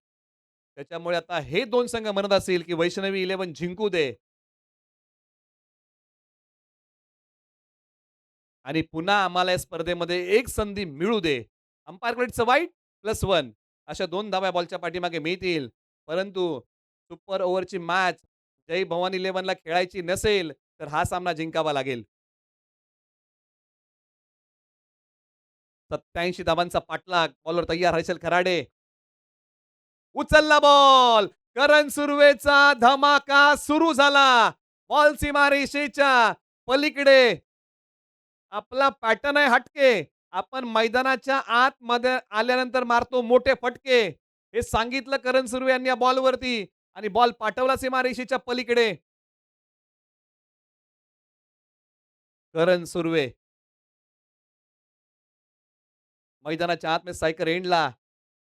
त्याच्यामुळे आता हे 2 संघ म्हणत असतील, की वैष्णवी 11 जिंकू दे आणि पुन्हा आम्हाला या स्पर्धेमध्ये एक संधी मिळू दे. अंपायरकडे इट्स अ वाईड +1 अशा 2 धावा बॉलच्या पाठीमागे मिळतील. परंतु सुपर ओव्हरची मॅच जय भवानी 11ला खेळायची नसेल, तर हा सामना जिंकावा लागेल. 87 धावांचा पाठलाग. बॉलवर तयार हर्षल खराडे. उचलला बॉल. करण सुर्वेचा धमाका सुरू झाला. बॉल सीमारेषेच्या पलीकडे. आपला पॅटर्न आहे हटके. आपण मैदानाच्या आतमध्ये आल्यानंतर मारतो मोठे फटके. हे सांगितलं करण सुर्वे यांनी या बॉलवरती आणि बॉल पाठवला सीमारेषेच्या पलीकडे. करण सुर्वे मैदानाच्या आतमध्ये सायकर एंडला.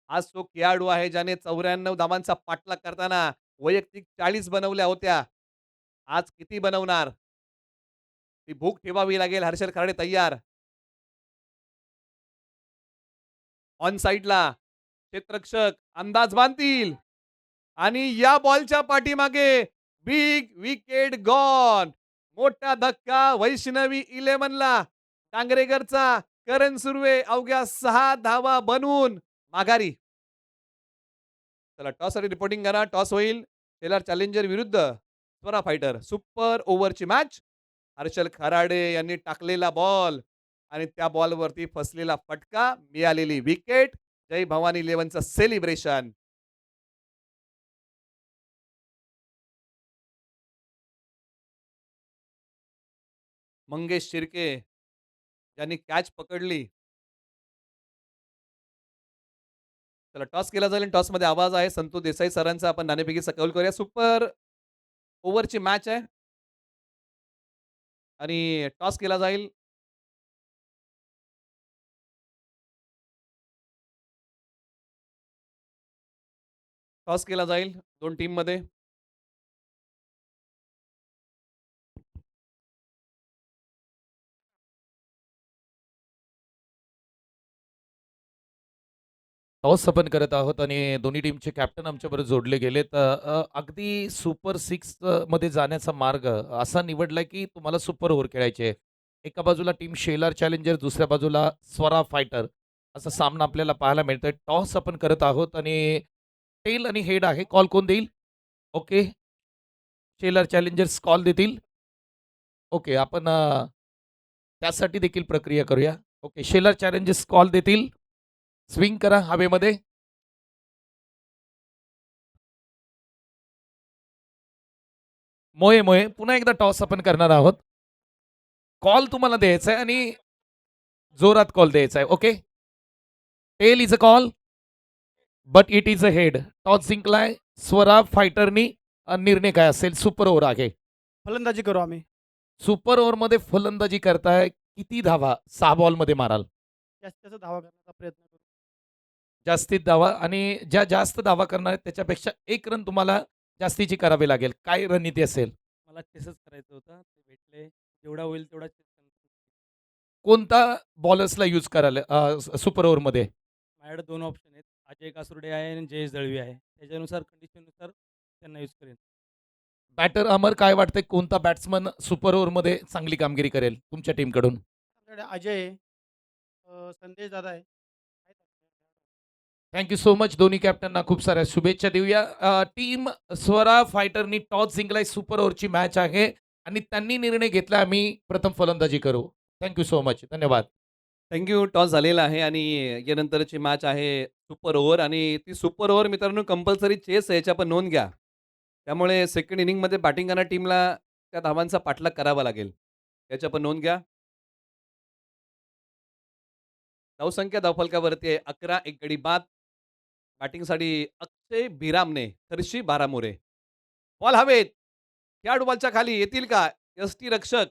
आज तो खेळाडू आहे ज्याने 94 धावांचा पाठलाग करताना वैयक्तिक 40 बनवल्या होत्या. आज किती बनवणार? ती भूक ठेवावी लागेल. हर्षल खराडे तयार. ऑन साइडला क्षेत्ररक्षक अंदाज बांधतील आणि या बॉलच्या पाठीमागे बिग विकेट गॉन. मोठा धक्का वैष्णवी 11ला. टांगरेकरचा करण सुर्वे अवघ्या 6 धावा बनवून माघारी. चला टॉससाठी रिपोर्टिंग करा. टॉस होईल शेलार चॅलेंजर विरुद्ध स्वरा फायटर. सुपर ओव्हरची मॅच. हर्षल खराडे यांनी टाकलेला बॉल आणि त्या बॉलवरती फसलेला फटका, मिळालेली विकेट. जय भवानी 11चं सेलिब्रेशन. मंगेश शिर्के यांनी कॅच पकडली. चला टॉस केला जाईल आणि टॉसमध्ये आवाज आहे संतोष देसाई सरांचा. आपण नाणेफेकीचा कौल करूया. सुपर ओव्हरची मॅच आहे आणि टॉस केला जाईल. टॉस केला जाईल 2 टीममध्ये. टॉस आपण करत आहोत आणि दोन्ही टीमचे कॅप्टन आमच्याबरोबर जोडले गेलेत. अगदी सुपर 6 मध्ये जाण्याचा मार्ग असा निवडलाय की तुम्हाला सुपर ओव्हर खेळायचे आहे. एका बाजूला टीम शेलार चॅलेंजर, दुसऱ्या बाजूला स्वरा फायटर असा सामना आपल्याला पाहायला मिळतोय. टॉस आपण करत आहोत आणि टेल आणि हेड आहे. कॉल कोण देईल? ओके, शेलार चॅलेंजर्स कॉल देतील. ओके, आपण त्यासाठी देखील प्रक्रिया करूया. ओके, शेलार चॅलेंजर्स कॉल देतील. स्विंग करा हवेमध्ये. मोये मोये पुन्हा एकदा टॉस आपण करणार आहोत. कॉल तुम्हाला द्यायचा आहे आणि जोरात कॉल द्यायचा आहे. Okay, tail is a call but it is a head. Toss जिंकलाय स्वरा फायटरनी. निर्णय काय असेल? सुपर ओव्हर आहे. फलंदाजी करू आम्ही. सुपर ओव्हरमध्ये फलंदाजी करताय. किती धावा 6 बॉलमध्ये माराल? जास्तीत जास्त धावा करण्याचा प्रयत्न करू. जास्तीत धावा आणि ज्या जास्त धावा करणार आहेत त्याच्यापेक्षा 1 रन तुम्हाला जास्तीची करावी लागेल. काय रणनीती असेल? मला चेसच करायचं होतं. ते भेटले. जेवढा होईल तेवढा चेस करणार. कोणता बॉलर्सला यूज कराल सुपर ओव्हरमध्ये? माझ्याकडे 2 ऑप्शन आहेत. अजय कासुर्डे आहे आणि जयेश दळवी आहे. त्याच्यानुसार कंडिशननुसार त्यांना यूज करेन. बॅटर अमर काय वाटतंय कोणता बॅट्समन सुपर ओव्हरमध्ये चांगली कामगिरी करेल तुमच्या टीमकडून? आमच्याकडे अजय आहे, संदेश दादा आहे. थँक यू सो मच दोन्ही कॅप्टनना खूप साऱ्या शुभेच्छा देऊया. टीम स्वरा फायटरनी टॉस जिंकलाय. सुपर ओव्हरची मॅच आहे आणि त्यांनी निर्णय घेतला आम्ही प्रथम फलंदाजी करू. Thank you so much. धन्यवाद. थँक टॉस झालेला आहे आणि यानंतरची मॅच आहे सुपर ओव्हर आणि ती सुपर ओव्हर मित्रांनो कंपल्सरी चेस आहे, याची आपण नोंद घ्या. त्यामुळे सेकंड इनिंगमध्ये बॅटिंग करणाऱ्या टीमला त्या धावांचा पाठलाग करावा लागेल. याची आपण नोंद घ्या. धावसंख्या धावफलकावरती आहे 11, एक गडी बाद. बॅटिंगसाठी अक्षय बिरामने, हर्षी बारामोरे. बॉल हवेत. खेळाडू बॉलच्या खाली येतील का? यष्टीरक्षक.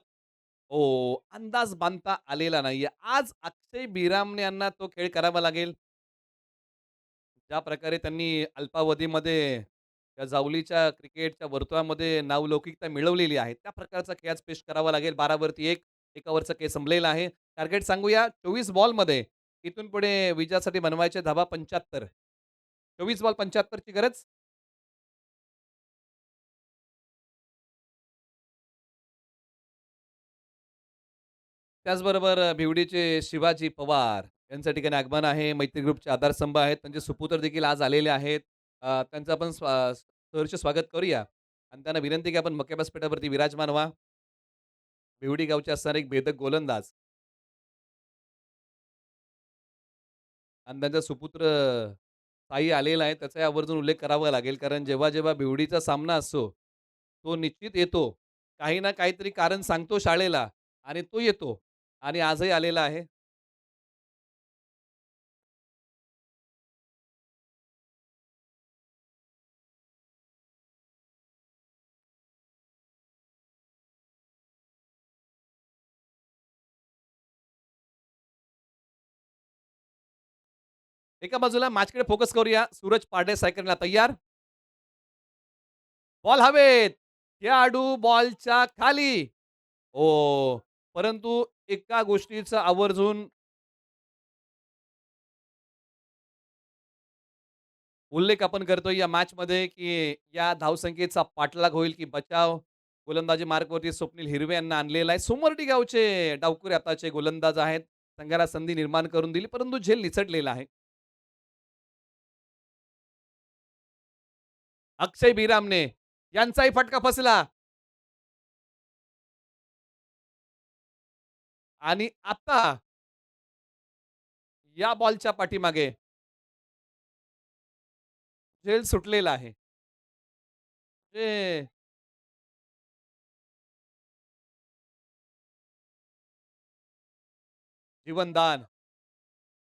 हो, अंदाज बांधता आलेला नाहीये. आज अक्षय बिरामने यांना तो खेळ करावा लागेल. ज्या प्रकारे त्यांनी अल्पावधीमध्ये त्या जावलीच्या क्रिकेटच्या वर्तुळामध्ये नावलौकिकता मिळवलेली आहे, त्या प्रकारचा खेळ आज पेश करावा लागेल. 12 वरती 1, एका ओव्हरचा खेळ संपलेला आहे. टार्गेट सांगूया 24 बॉलमध्ये इथून पुढे विजयासाठी बनवायचे धावा 75. 24 बॉल 75 ची गरज. त्याचबरोबर भिवडीचे शिवाजी पवार यांच्या ठिकाणी आगमन आहे. मैत्री ग्रुपचे आधारस्तंभ आहेत. त्यांचे सुपुत्र देखील आज आलेले आहेत. त्यांचं आपण सहर्ष स्वागत करूया आणि त्यांना विनंती की आपण मक्के व्यासपीठावरती विराजमान व्हा. भिवडी गावचे असणारे एक भेदक गोलंदाज आणि त्यांचा सुपुत्र साई आलेला आहे. त्याचाही आवर्जून उल्लेख करावा लागेल. कारण जेव्हा भिवडीचा सामना असतो, तो निश्चित येतो. काही ना काहीतरी कारण सांगतो शाळेला आणि तो येतो आणि आजही आलेला आहे. एका बाजूला मॅचकडे फोकस करूया. सूरज पारडे सायकलला तयार. बॉल हवेत. खेळाडू बॉलच्या खाली. हो. परंतु एका गोष्टीचा आवर्जून उल्लेख आपण करतोय या मॅचमध्ये, की या धावसंख्येचा पाठलाग होईल की बचाव. गोलंदाजी मार्कवरती स्वप्नील हिरवे यांना आणलेला आहे. सोमर्डी गावचे डावखुरे आताचे गोलंदाज आहेत. संघाला संधी निर्माण करून दिली, परंतु झेल निसटलेला आहे. अक्षय बिरामने यांचाही फटका फसला आणि आता या बॉलच्या पाठीमागे झेल सुटलेला आहे. म्हणजे जीवनदान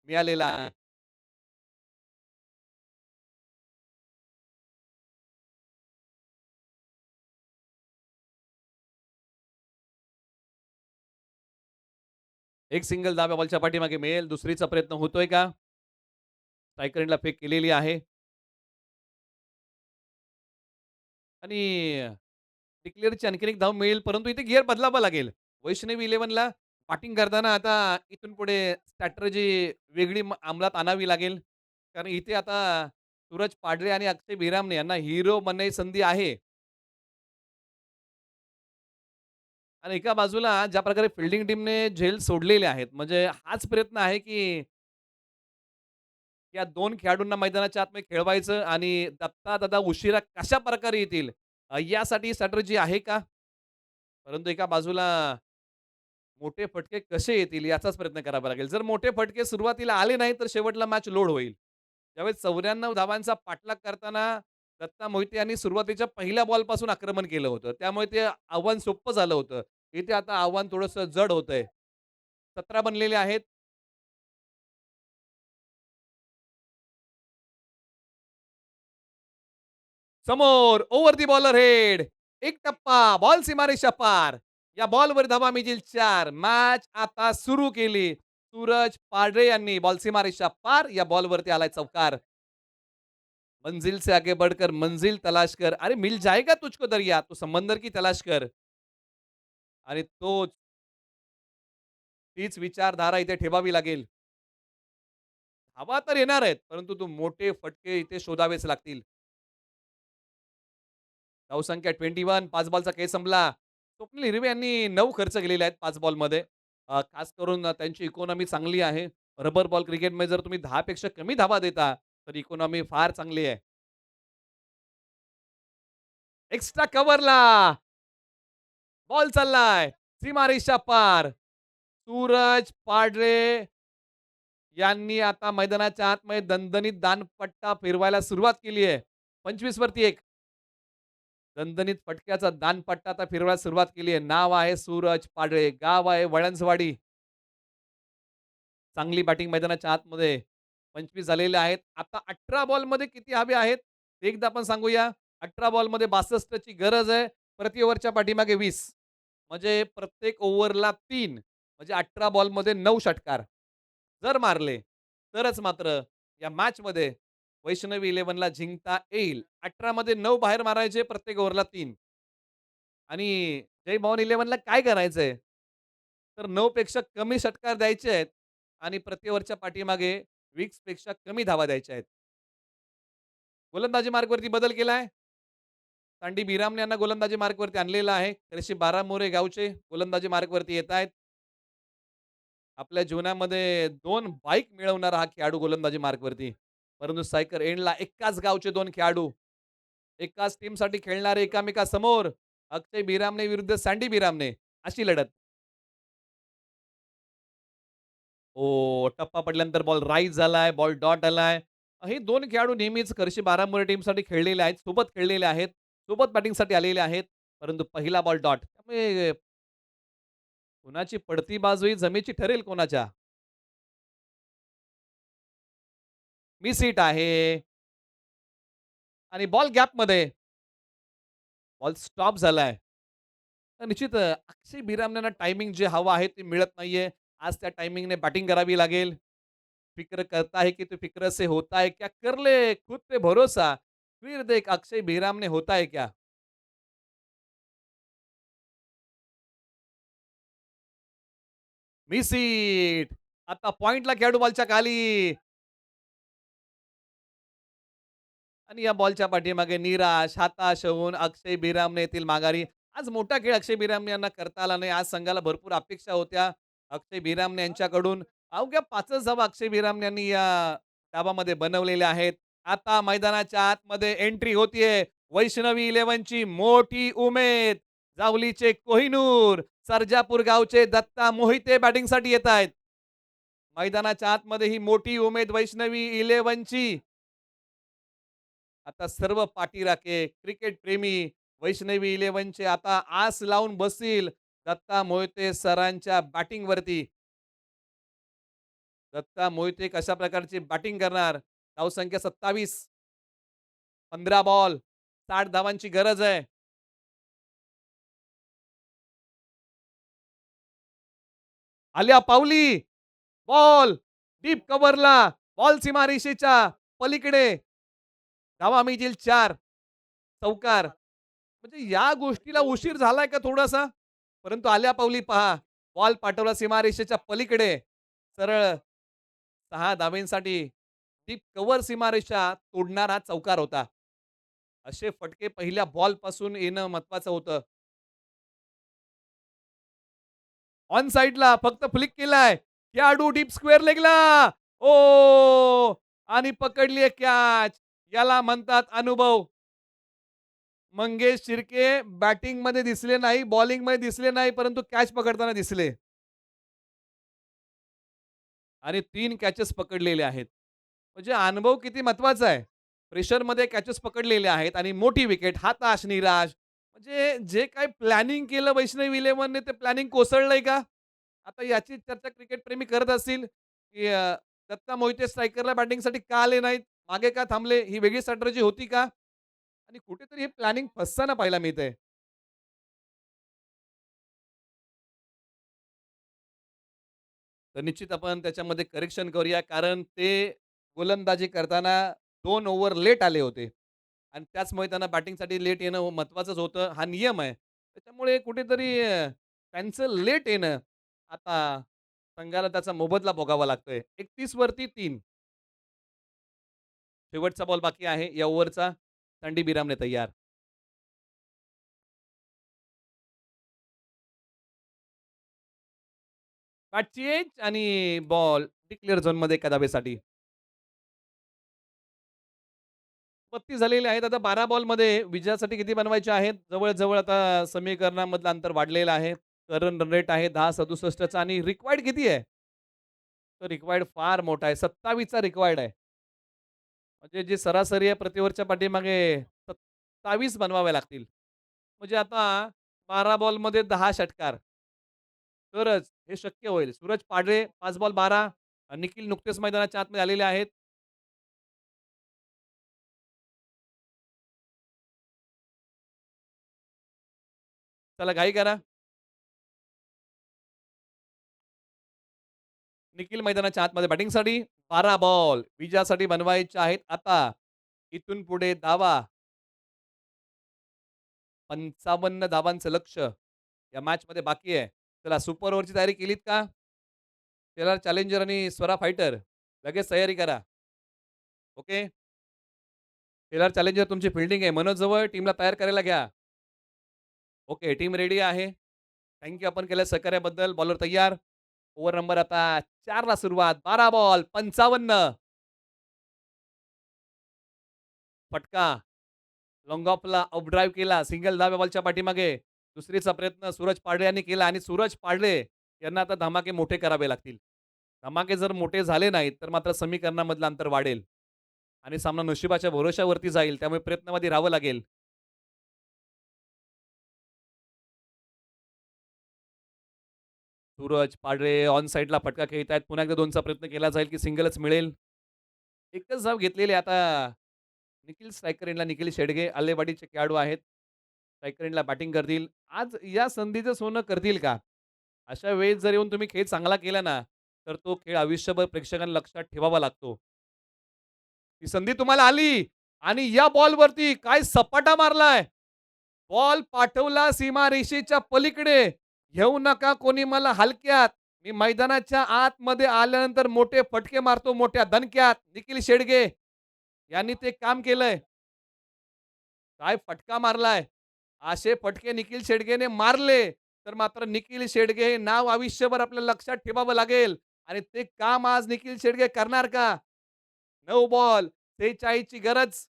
मिळालेलं आहे. एक सिंगल डाव्या बॉलच्या पाठीमागे मिळेल. दुसरीचा प्रयत्न होतोय का? स्ट्रायकर फेक केलेली आहे आणि डिक्लेअरची आणखीन एक धाव मिळेल, परंतु इथे गिअर बदलावा लागेल. वैष्णवी 11ला बॅटिंग करताना आता इथून पुढे स्ट्रॅटेजी वेगळी अंमलात आणावी लागेल. कारण इथे आता सूरज पाडरे आणि अक्षय बिरामणे यांना हिरो बनण्याची संधी आहे. आणि एका बाजूला ज्या प्रकारे फील्डिंग टीमने झेल सोडलेले आहेत, म्हणजे हाच प्रयत्न आहे, की या 2 खेळाडूंना मैदानाच्या आतमध्ये खेळवायचं आणि दत्ता-दादा उशिरा कशाप्रकारे येतील यासाठी स्ट्रॅटेजी आहे का? परंतु एका बाजूला मोठे फटके कसे येतील याचाच प्रयत्न करावा लागेल. जर मोठे फटके सुरुवातीला आले नाही, तर शेवटला मॅच लोड होईल. त्यावेळेस 94 धावांचा पाठलाग करताना दत्ता मोहिते यांनी सुरुवातीच्या पहिल्या बॉलपासून आक्रमण केलं होतं. त्यामुळे ते आव्हान सोपं झालं होतं. इथे आता आव्हान थोडंसं जड होतंय. 17 बनलेले आहेत. समोर ओव्हर दी बॉलर हेड. एक टप्पा, बॉल सीमारेषा पार. या बॉलवर धावा मिळतील 4. मॅच आता सुरू केली. सूरज पाडरे यांनी बॉल सीमारेषा पार. या बॉलवरती आलाय चौकार. मंजिल से आगे बढ़कर मंजिल तलाश कर. अरे मिल जाएगा तुझको दरिया. तो समंदर की तलाश कर. आणि तीच विचारधारा इथे ठेवावी लागेल. हवा तर येणार आहेत, परंतु तो मोठे फटके इथे शोधावेच लागतील. धावसंख्या 21, 5 बॉलचा खेळ संपला. स्वप्नील हिरवे यांनी 9 खर्च केलेले आहेत 5 बॉलमध्ये. खास करून त्यांची इकॉनॉमी चांगली आहे. रबर बॉल क्रिकेटमध्ये जर तुम्ही 10 पेक्षा कमी धावा देता, तर इकॉनॉमी फार चांगली आहे. एक्स्ट्रा कव्हरला बॉल चाललाय. सीमारेषा पार. सूरज पाडरे यांनी आता मैदानाच्या आतमध्ये दणदणीत दानपट्टा फिरवायला सुरुवात केली आहे. 25 वरती 1. दणदणीत फटक्याचा दानपट्टा आता फिरवायला सुरुवात केली आहे. नाव आहे सूरज पाडळे. गाव आहे वळंजवाडी. चांगली बॅटिंग मैदानाच्या आतमध्ये. 25 झालेले आहेत. आता 18 बॉलमध्ये किती हवे आहेत? ते एकदा आपण सांगूया. 18 बॉलमध्ये 62 ची गरज आहे. प्रति ओव्हरच्या पाठीमागे 20. म्हणजे प्रत्येक ओव्हरला 3. म्हणजे 18 बॉलमध्ये 9 षटकार. जर मारले, तरच मात्र या मॅचमध्ये वैष्णवी इलेव्हनला जिंकता येईल. 18 मध्ये 9 बाहेर मारायचे, प्रत्येक ओव्हरला 3. आणि जय भवानी इलेव्हनला काय करायचंय? तर 9 पेक्षा कमी षटकार द्यायचे आहेत आणि प्रति ओव्हरच्या पाठीमागे 20 पेक्षा कमी धावा द्यायच्या आहेत. गोलंदाजी मार्कवरती बदल केलाय. सांडी बिरामने यांना गोलंदाजी मार्कवरती आणलेलं आहे. तरीशी 12 मोरे गावचे गोलंदाजी मार्कवरती येतायत. आपल्या जीवनामध्ये 2 बाईक मिळवणारा हा खेळाडू गोलंदाजी मार्कवरती. परंतु सायकर एंडला एकाच गावचे 2 खेळाडू, एकाच टीमसाठी खेळणारे एकामेकासमोर. अक्षय बिरामणे विरुद्ध सँडी बिरामणे अशी लढत. टप्पा पडल्यानंतर बॉल राईज झालाय, बॉल डॉट आलाय. हे 2 खेळाडू नेहमीच खर्शी बारामुरे टीमसाठी खेळलेले आहेत, सोबत खेळलेले आहेत, सोबत बॅटिंगसाठी आलेले आहेत. परंतु पहिला बॉल डॉट. त्यामुळे कुणाची पडती बाजू ही जमेची ठरेल कोणाच्या. मिस हिट आहे आणि बॉल गॅपमध्ये. बॉल स्टॉप झालाय. तर निश्चित अक्षय बिरामण्यांना टायमिंग जे हवं आहे ते मिळत नाहीये. आज त्या टायमिंगने बॅटिंग करावी लागेल. फिक्र करता है कि तू फिक्र से होता है क्या? कर ले खुद पे भरोसा. फिर देख अक्षय बिरामने होता है क्या? Miss hit. आता पॉइंटला खेळाडू बॉलच्या खाली. आणि या बॉलच्या पाठीमागे निराश, हताश होऊन अक्षय बिरामने येथील माघारी. आज मोठा खेळ अक्षय बिरामणे यांना करता आला नाही. आज संघाला भरपूर अपेक्षा होत्या अक्षय बिरामणे यांच्याकडून. अवघ्या 5च धावा अक्षय बिरामणे यांनी या डावामध्ये बनवलेल्या आहेत. आता मैदानाच्या आतमध्ये एंट्री होतीये वैष्णवी इलेव्हनची मोठी उमेद. जावलीचे कोहिनूर, सर्जापूर गावचे दत्ता मोहिते बॅटिंगसाठी येत आहेत. मैदानाच्या आतमध्ये ही मोठी उमेद वैष्णवी इलेव्हनची. आता सर्व पाठीराखे क्रिकेट प्रेमी वैष्णवी इलेव्हनचे आता आस लावून बसतील दत्ता मोहिते सरांच्या बॅटिंग वरती. दत्ता मोहिते कशा प्रकारची बॅटिंग करणार? धावसंख्या 27. 15 बॉल, 60 धावांची गरज आहे. आल्या पावली, बॉल डीप कव्हरला, बॉल सीमारेषेच्या पलीकडे. धावा मिळतील 4. चौकार. म्हणजे या गोष्टीला उशीर झालाय का थोडासा? परंतु आल्या पावली पहा. बॉल पाठवला सीमारेषेच्या पलीकडे. सरळ 6 धावेंसाठी डीप कव्हर सीमारेषा तोडणारा चौकार होता. असे फटके पहिल्या बॉलपासून येणं महत्वाचं होतं. ऑन साइडला फक्त फ्लिक केलाय. खेळाडू डीप स्क्वेअर लेगला. ओ आणि पकडली कॅच. याला म्हणतात अनुभव. मंगेश शिर्के बॅटिंगमध्ये दिसले नाही, बॉलिंगमध्ये दिसले नाही, परंतु कॅच पकडताना दिसले. आणि 3 कॅचेस पकडलेले आहेत. म्हणजे अनुभव किती महत्वाचा आहे. प्रेशरमध्ये कॅचेस पकडलेले आहेत आणि मोठी विकेट, हाताश निराश. म्हणजे जे काही प्लॅनिंग केलं वैष्णवी इलेव्हनने ते प्लॅनिंग कोसळलंय का? आता याची चर्चा क्रिकेट प्रेमी करत असतील, की दत्ता मोहिते स्ट्रायकरला बॅटिंगसाठी का आले नाहीत? मागे का थांबले? ही वेगळी स्ट्रॅटेजी होती का? आणि कुठेतरी हे प्लॅनिंग फसताना पाहायला मिळतंय. तर निश्चित आपण त्याच्यामध्ये करेक्शन करूया. कारण ते गोलंदाजी करताना 2 ओव्हर लेट आले होते आणि त्याचमुळे त्यांना बॅटिंगसाठी लेट येणं महत्त्वाचंच होतं. हा नियम आहे. त्याच्यामुळे कुठेतरी त्यांचं लेट येणं आता संघाला त्याचा मोबदला भोगावा लागतोय. 31 वरती 3. शेवटचा बॉल बाकी आहे या ओव्हरचा. संडी बिरामने तयार. बॅट चेंज आणि बॉल डिक्लेअर झोनमध्ये एका धावेसाठी. 32 झालेले आहेत. आता 12 बॉलमध्ये विजयासाठी किती बनवायचे आहेत? जवळ-जवळ आता समीकरणामधलं अंतर वाढलेलं आहे. करंट रन रेट आहे 10.67 चा आणि रिक्वायर्ड किती आहे? तर रिक्वायर्ड फार मोठा आहे. 27 चा रिक्वायर्ड आहे. म्हणजे जी सरासरी आहे प्रति ओव्हरच्या पाठीमागे 27 बनवावे लागतील. म्हणजे आता 12 बॉलमध्ये 10 षटकार. तरच हे शक्य होईल. सूरज पाढरे 5 बॉल 12. निखिल नुकतेच मैदानाच्या आतमध्ये आलेले आहेत. चला घाई करा. निखिल मैदानाच्या आतमध्ये बॅटिंगसाठी 12 बॉल विजयासाठी बनवायचे आहेत आता. इथून पुढे धावा 55 धावांचं लक्ष्य या मॅचमध्ये बाकी आहे. चला सुपर ओव्हरची तयारी केलीत का? शेलार चॅलेंजर आणि स्वरा फायटर लगेच तयारी करा. ओके. शेलार चॅलेंजर तुमची फिल्डिंग आहे. मनोज जवळ टीमला तयार करायला घ्या. ओके टीम रेडी आहे. थँक आपण केल्या सहकार्याबद्दल. बॉलर तयार. ओव्हर नंबर आता 4 ला सुरुवात. 12 बॉल 55. फटका. लॉंग ऑफला अप ड्राईव्ह केला. सिंगल दहाव्या बॉलच्या पाठीमागे. दुसरीचा प्रयत्न सूरज पाडळे यांनी केला आणि सूरज पाडळे यांना आता धमाके मोठे करावे लागतील. धमाके जर मोठे झाले नाहीत, तर मात्र समीकरणामधलं अंतर वाढेल आणि सामना नशिबाच्या भरोश्यावरती जाईल. त्यामुळे प्रयत्नवादी राहावं लागेल. सूरज पाडळे ऑन साइडला फटका खेळतायत. पुन्हा एकदा 2चा प्रयत्न केला जाईल, की सिंगलच मिळेल. एकच धाव घेतलेली आहे. आता निखिल स्ट्रायकर एंडला निखिल शेडगे आलेवाडीचे खेळाडू आहेत. स्ट्रायकर एंडला बॅटिंग करतील. आज या संधीचं सोनं करतील का? अशा वेळेस जर येऊन तुम्ही खेळ चांगला केला ना, तर तो खेळ आयुष्यभर प्रेक्षकांना लक्षात ठेवावा लागतो. ती संधी तुम्हाला आली आणि या बॉलवरती काय सपाटा मारलाय. बॉल पाठवला सीमारेषेच्या पलीकडे. घेऊ नका कोणी मला हलक्यात. मी मैदानाच्या आतमध्ये आल्यानंतर मोठे फटके मारतो मोठ्या दणक्यात. निखिल शेडगे यांनी ते काम केलंय. काय फटका मारलाय. असे फटके निखिल शेडगेने मारले, तर मात्र निखिल शेडगे हे नाव आयुष्यभर आपल्या लक्षात ठेवावं लागेल आणि ते काम आज निखिल शेडगे करणार का? 9 बॉल 43 ची गरज.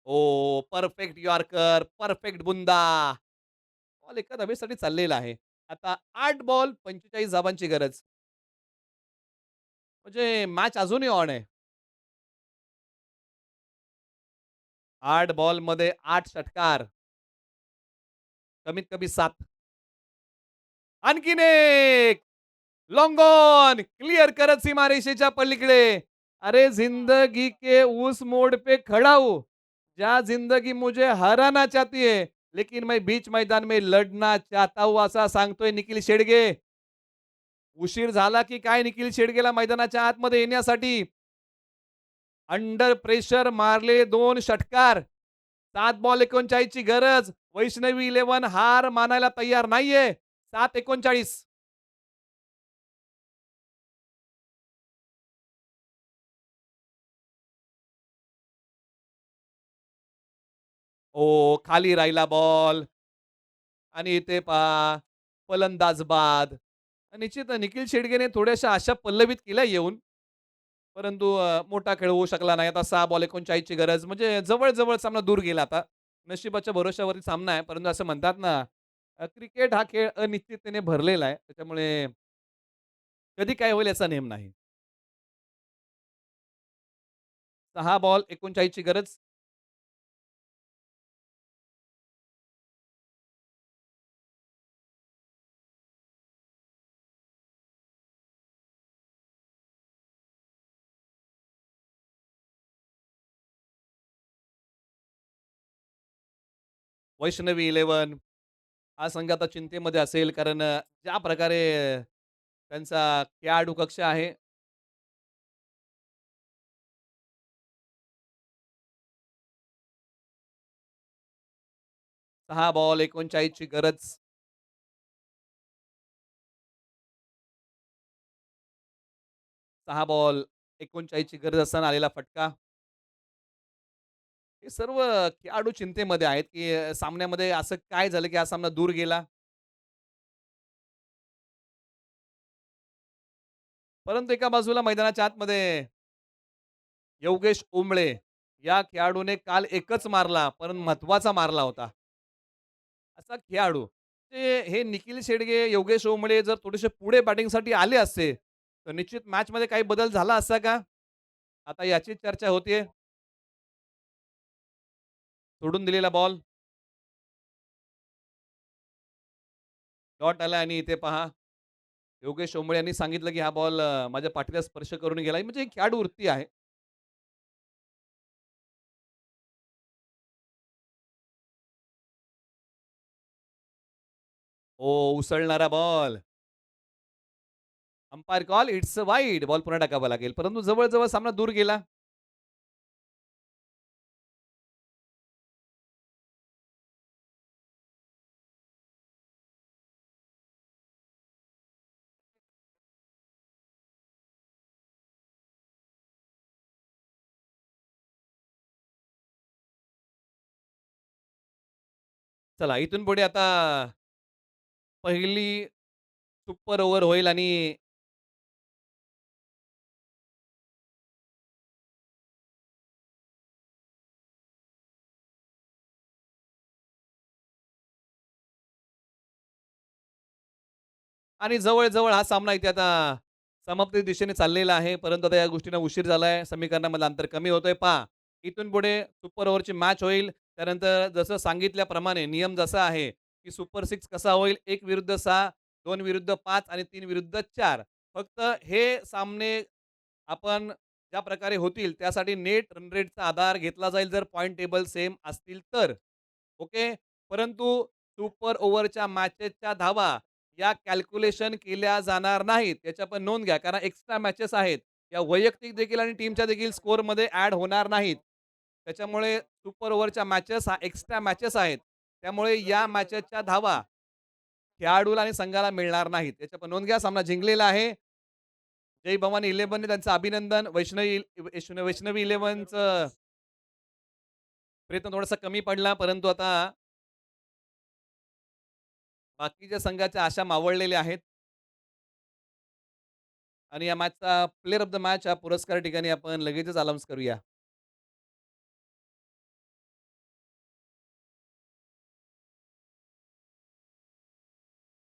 ओ परफेक्ट यॉर्कर, परफेक्ट बुंदा. बॉल एका धावेसाठी चाललेला आहे. आता 8 बॉल 45 धावांची गरज. म्हणजे मॅच अजूनही ऑन आहे. 8 बॉलमध्ये 8 षटकार. कमीत कमी 7. आणखीन एक. लॉन्ग ऑन क्लियर करत सीमारेषेच्या पलीकडे. अरे जिंदगी के उस मोड़ पे खड़ा हूं जहां जिंदगी मुझे हराना चाहती है लेकिन मैं बीच मैदान में लढना चाहता हूं असा सांगतोय निखिल शेडगे. उशीर झाला की काय निखिल शेडगेला मैदानाच्या आतमध्ये येण्यासाठी. अंडर प्रेशर मारले 2 षटकार. 7 बॉल 39 ची गरज. वैष्णवी 11 हार मानायला तयार नाहीये. 7:39. ओ खाली राहिला बॉल आणि इथे पहा फलंदाज बाद. निश्चित निखिल शेडगेने थोड्याशा आशा पल्लवित केल्या येऊन. परंतु मोठा खेळ होऊ शकला नाही. आता 6 बॉल 39 ची गरज म्हणजे जवळ-जवळ सामना दूर गेला आता. नशिबाच्या भरोश्यावरती सामना आहे. परंतु असं म्हणतात ना, क्रिकेट हा खेळ अनिश्चिततेने भरलेला आहे. त्याच्यामुळे कधी काय होईल याचा नेम नाही. 6 बॉल 39 ची गरज. वैष्णवी 11 हा संघ आता चिंतेमध्ये असेल कारण ज्या प्रकारे त्यांचा खेळाडू कक्ष आहे. 6 बॉल 39 ची गरज. 6 बॉल 39 ची गरज असताना आलेला फटका. हे सर्व खेळाडू चिंतेमध्ये आहेत, की सामन्यामध्ये असं काय झालं, की हा सामना दूर गेला. परंतु एका बाजूला मैदानाच्या आतमध्ये योगेश उंबळे या खेळाडूने काल एकच मारला, पण महत्त्वाचा मारला होता. असा खेळाडू. ते हे निखिल शेडगे, योगेश उंबळे जर थोडेसे पुढे बॅटिंगसाठी आले असते, तर निश्चित मॅचमध्ये काही बदल झाला असता का? आता याचीच चर्चा होतीये. सोडून दिलेला बॉल. डॉट आला आणि इथे पहा, योगेश उंबळे यांनी सांगितलं, की हा बॉल माझ्या पाठीला स्पर्श करून गेला. म्हणजे ही खेळाडू वृत्ती आहे. उसळणारा ball. Umpire call it's wide. Ball पुन्हा टाकावा लागेल. परंतु जवळ-जवळ सामना दूर गेला. चला इथून पुढे आता पहिली सुपर ओव्हर होईल आणि आणि जवळ-जवळ हा सामना इथे आता समाप्ती दिशेने चाललेला आहे. परंतु आता या गोष्टींना उशीर झालाय. समीकरणामधलं अंतर कमी होतोय. पहा, इथून पुढे सुपर ओव्हरची मॅच होईल. त्यानंतर जसं सांगितल्याप्रमाणे नियम जसा आहे, की सुपर 6 कसा होईल 1 विरुद्ध 6, 2 विरुद्ध 5 आणि 3 विरुद्ध 4. फक्त हे सामने आपण ज्या प्रकारे होतील त्यासाठी नेट रन रेटचा आधार घेतला जाईल जर पॉइंट टेबल सेम असतील तर. ओके. परंतु सुपर ओव्हरच्या मॅचेसच्या धावा या कॅल्क्युलेशन केल्या जाणार नाहीत. याची पण नोंद घ्या. कारण एक्स्ट्रा मॅचेस आहेत. या वैयक्तिक देखील आणि टीमच्या देखील स्कोरमध्ये ॲड होणार नाहीत. त्याच्यामुळे सुपर ओव्हरच्या मॅचेस हा एक्स्ट्रा मॅचेस आहेत. त्यामुळे या मॅचेसच्या धावा खेळाडूला आणि संघाला मिळणार नाहीत. याची पण नोंद घ्या. सामना जिंकलेला आहे. जय भवानी 11ने त्यांचं अभिनंदन. वैष्णवी 11चं प्रयत्न थोडासा कमी पडला. परंतु आता बाकीच्या संघाच्या आशा मावळलेल्या आहेत. आणि या मॅचचा प्लेयर ऑफ द मॅच हा पुरस्कार ठिकाणी आपण लगेचच अनाउन्स करूया.